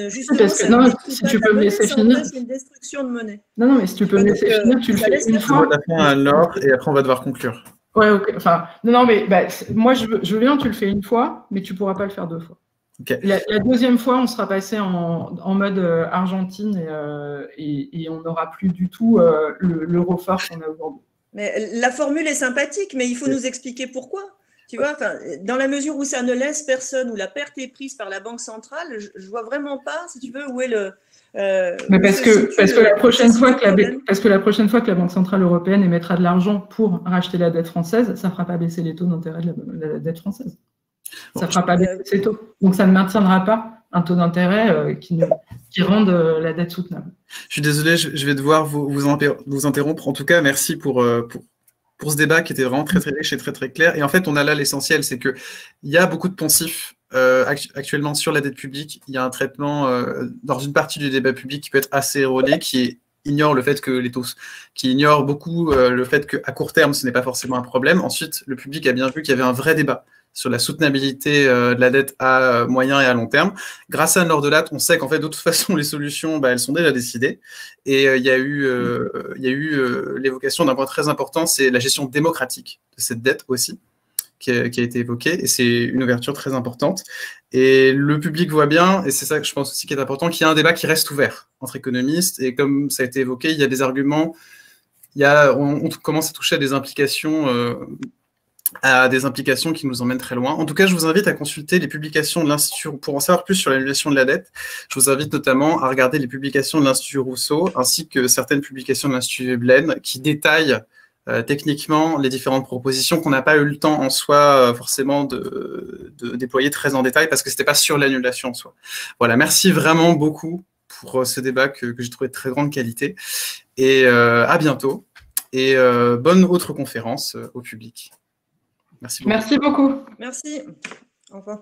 justement. Parce que non, si tu peux me laisser finir. C'est une destruction de monnaie. Non, mais si tu peux me laisser finir, tu le fais une fois. On va faire un ordre et après on va devoir conclure. Ouais, ok. Enfin, non, mais moi je veux bien, tu le fais une fois, mais tu pourras pas le faire deux fois. Okay. La deuxième fois, on sera passé en mode Argentine et on n'aura plus du tout l'euro fort qu'on a aujourd'hui. Mais la formule est sympathique, mais il faut nous expliquer pourquoi. Tu vois, dans la mesure où ça ne laisse personne, où la perte est prise par la Banque centrale, je vois vraiment pas, si tu veux, où est le. Mais parce que la prochaine fois que la Banque centrale européenne émettra de l'argent pour racheter la dette française, ça ne fera pas baisser les taux d'intérêt de la dette française. Ça ne fera pas baisser ces taux. Donc ça ne maintiendra pas un taux d'intérêt qui rende la dette soutenable. Je suis désolé, je vais devoir vous interrompre. En tout cas, merci pour ce débat qui était vraiment très très riche et très très clair. Et en fait, on a là l'essentiel, c'est qu'il y a beaucoup de poncifs actuellement sur la dette publique. Il y a un traitement dans une partie du débat public qui peut être assez erroné, qui ignore le fait que les taux, qui ignore beaucoup le fait qu'à court terme, ce n'est pas forcément un problème. Ensuite, le public a bien vu qu'il y avait un vrai débat sur la soutenabilité de la dette à moyen et à long terme. Grâce à Nordelat, on sait qu'en fait, de toute façon, les solutions, elles sont déjà décidées. Et il y a eu l'évocation d'un point très important, c'est la gestion démocratique de cette dette aussi, qui a été évoquée. Et c'est une ouverture très importante. Et le public voit bien, et c'est ça que je pense aussi qui est important, qu'il y a un débat qui reste ouvert entre économistes. Et comme ça a été évoqué, il y a des arguments, on commence à toucher à des implications qui nous emmènent très loin. En tout cas, je vous invite à consulter les publications de l'Institut, pour en savoir plus sur l'annulation de la dette. Je vous invite notamment à regarder les publications de l'Institut Rousseau, ainsi que certaines publications de l'Institut Veblen, qui détaillent techniquement les différentes propositions qu'on n'a pas eu le temps en soi forcément de déployer très en détail, parce que ce n'était pas sur l'annulation en soi. Voilà, merci vraiment beaucoup pour ce débat que j'ai trouvé de très grande qualité. Et à bientôt. Et bonne autre conférence au public. Merci beaucoup. Merci beaucoup. Merci. Au revoir.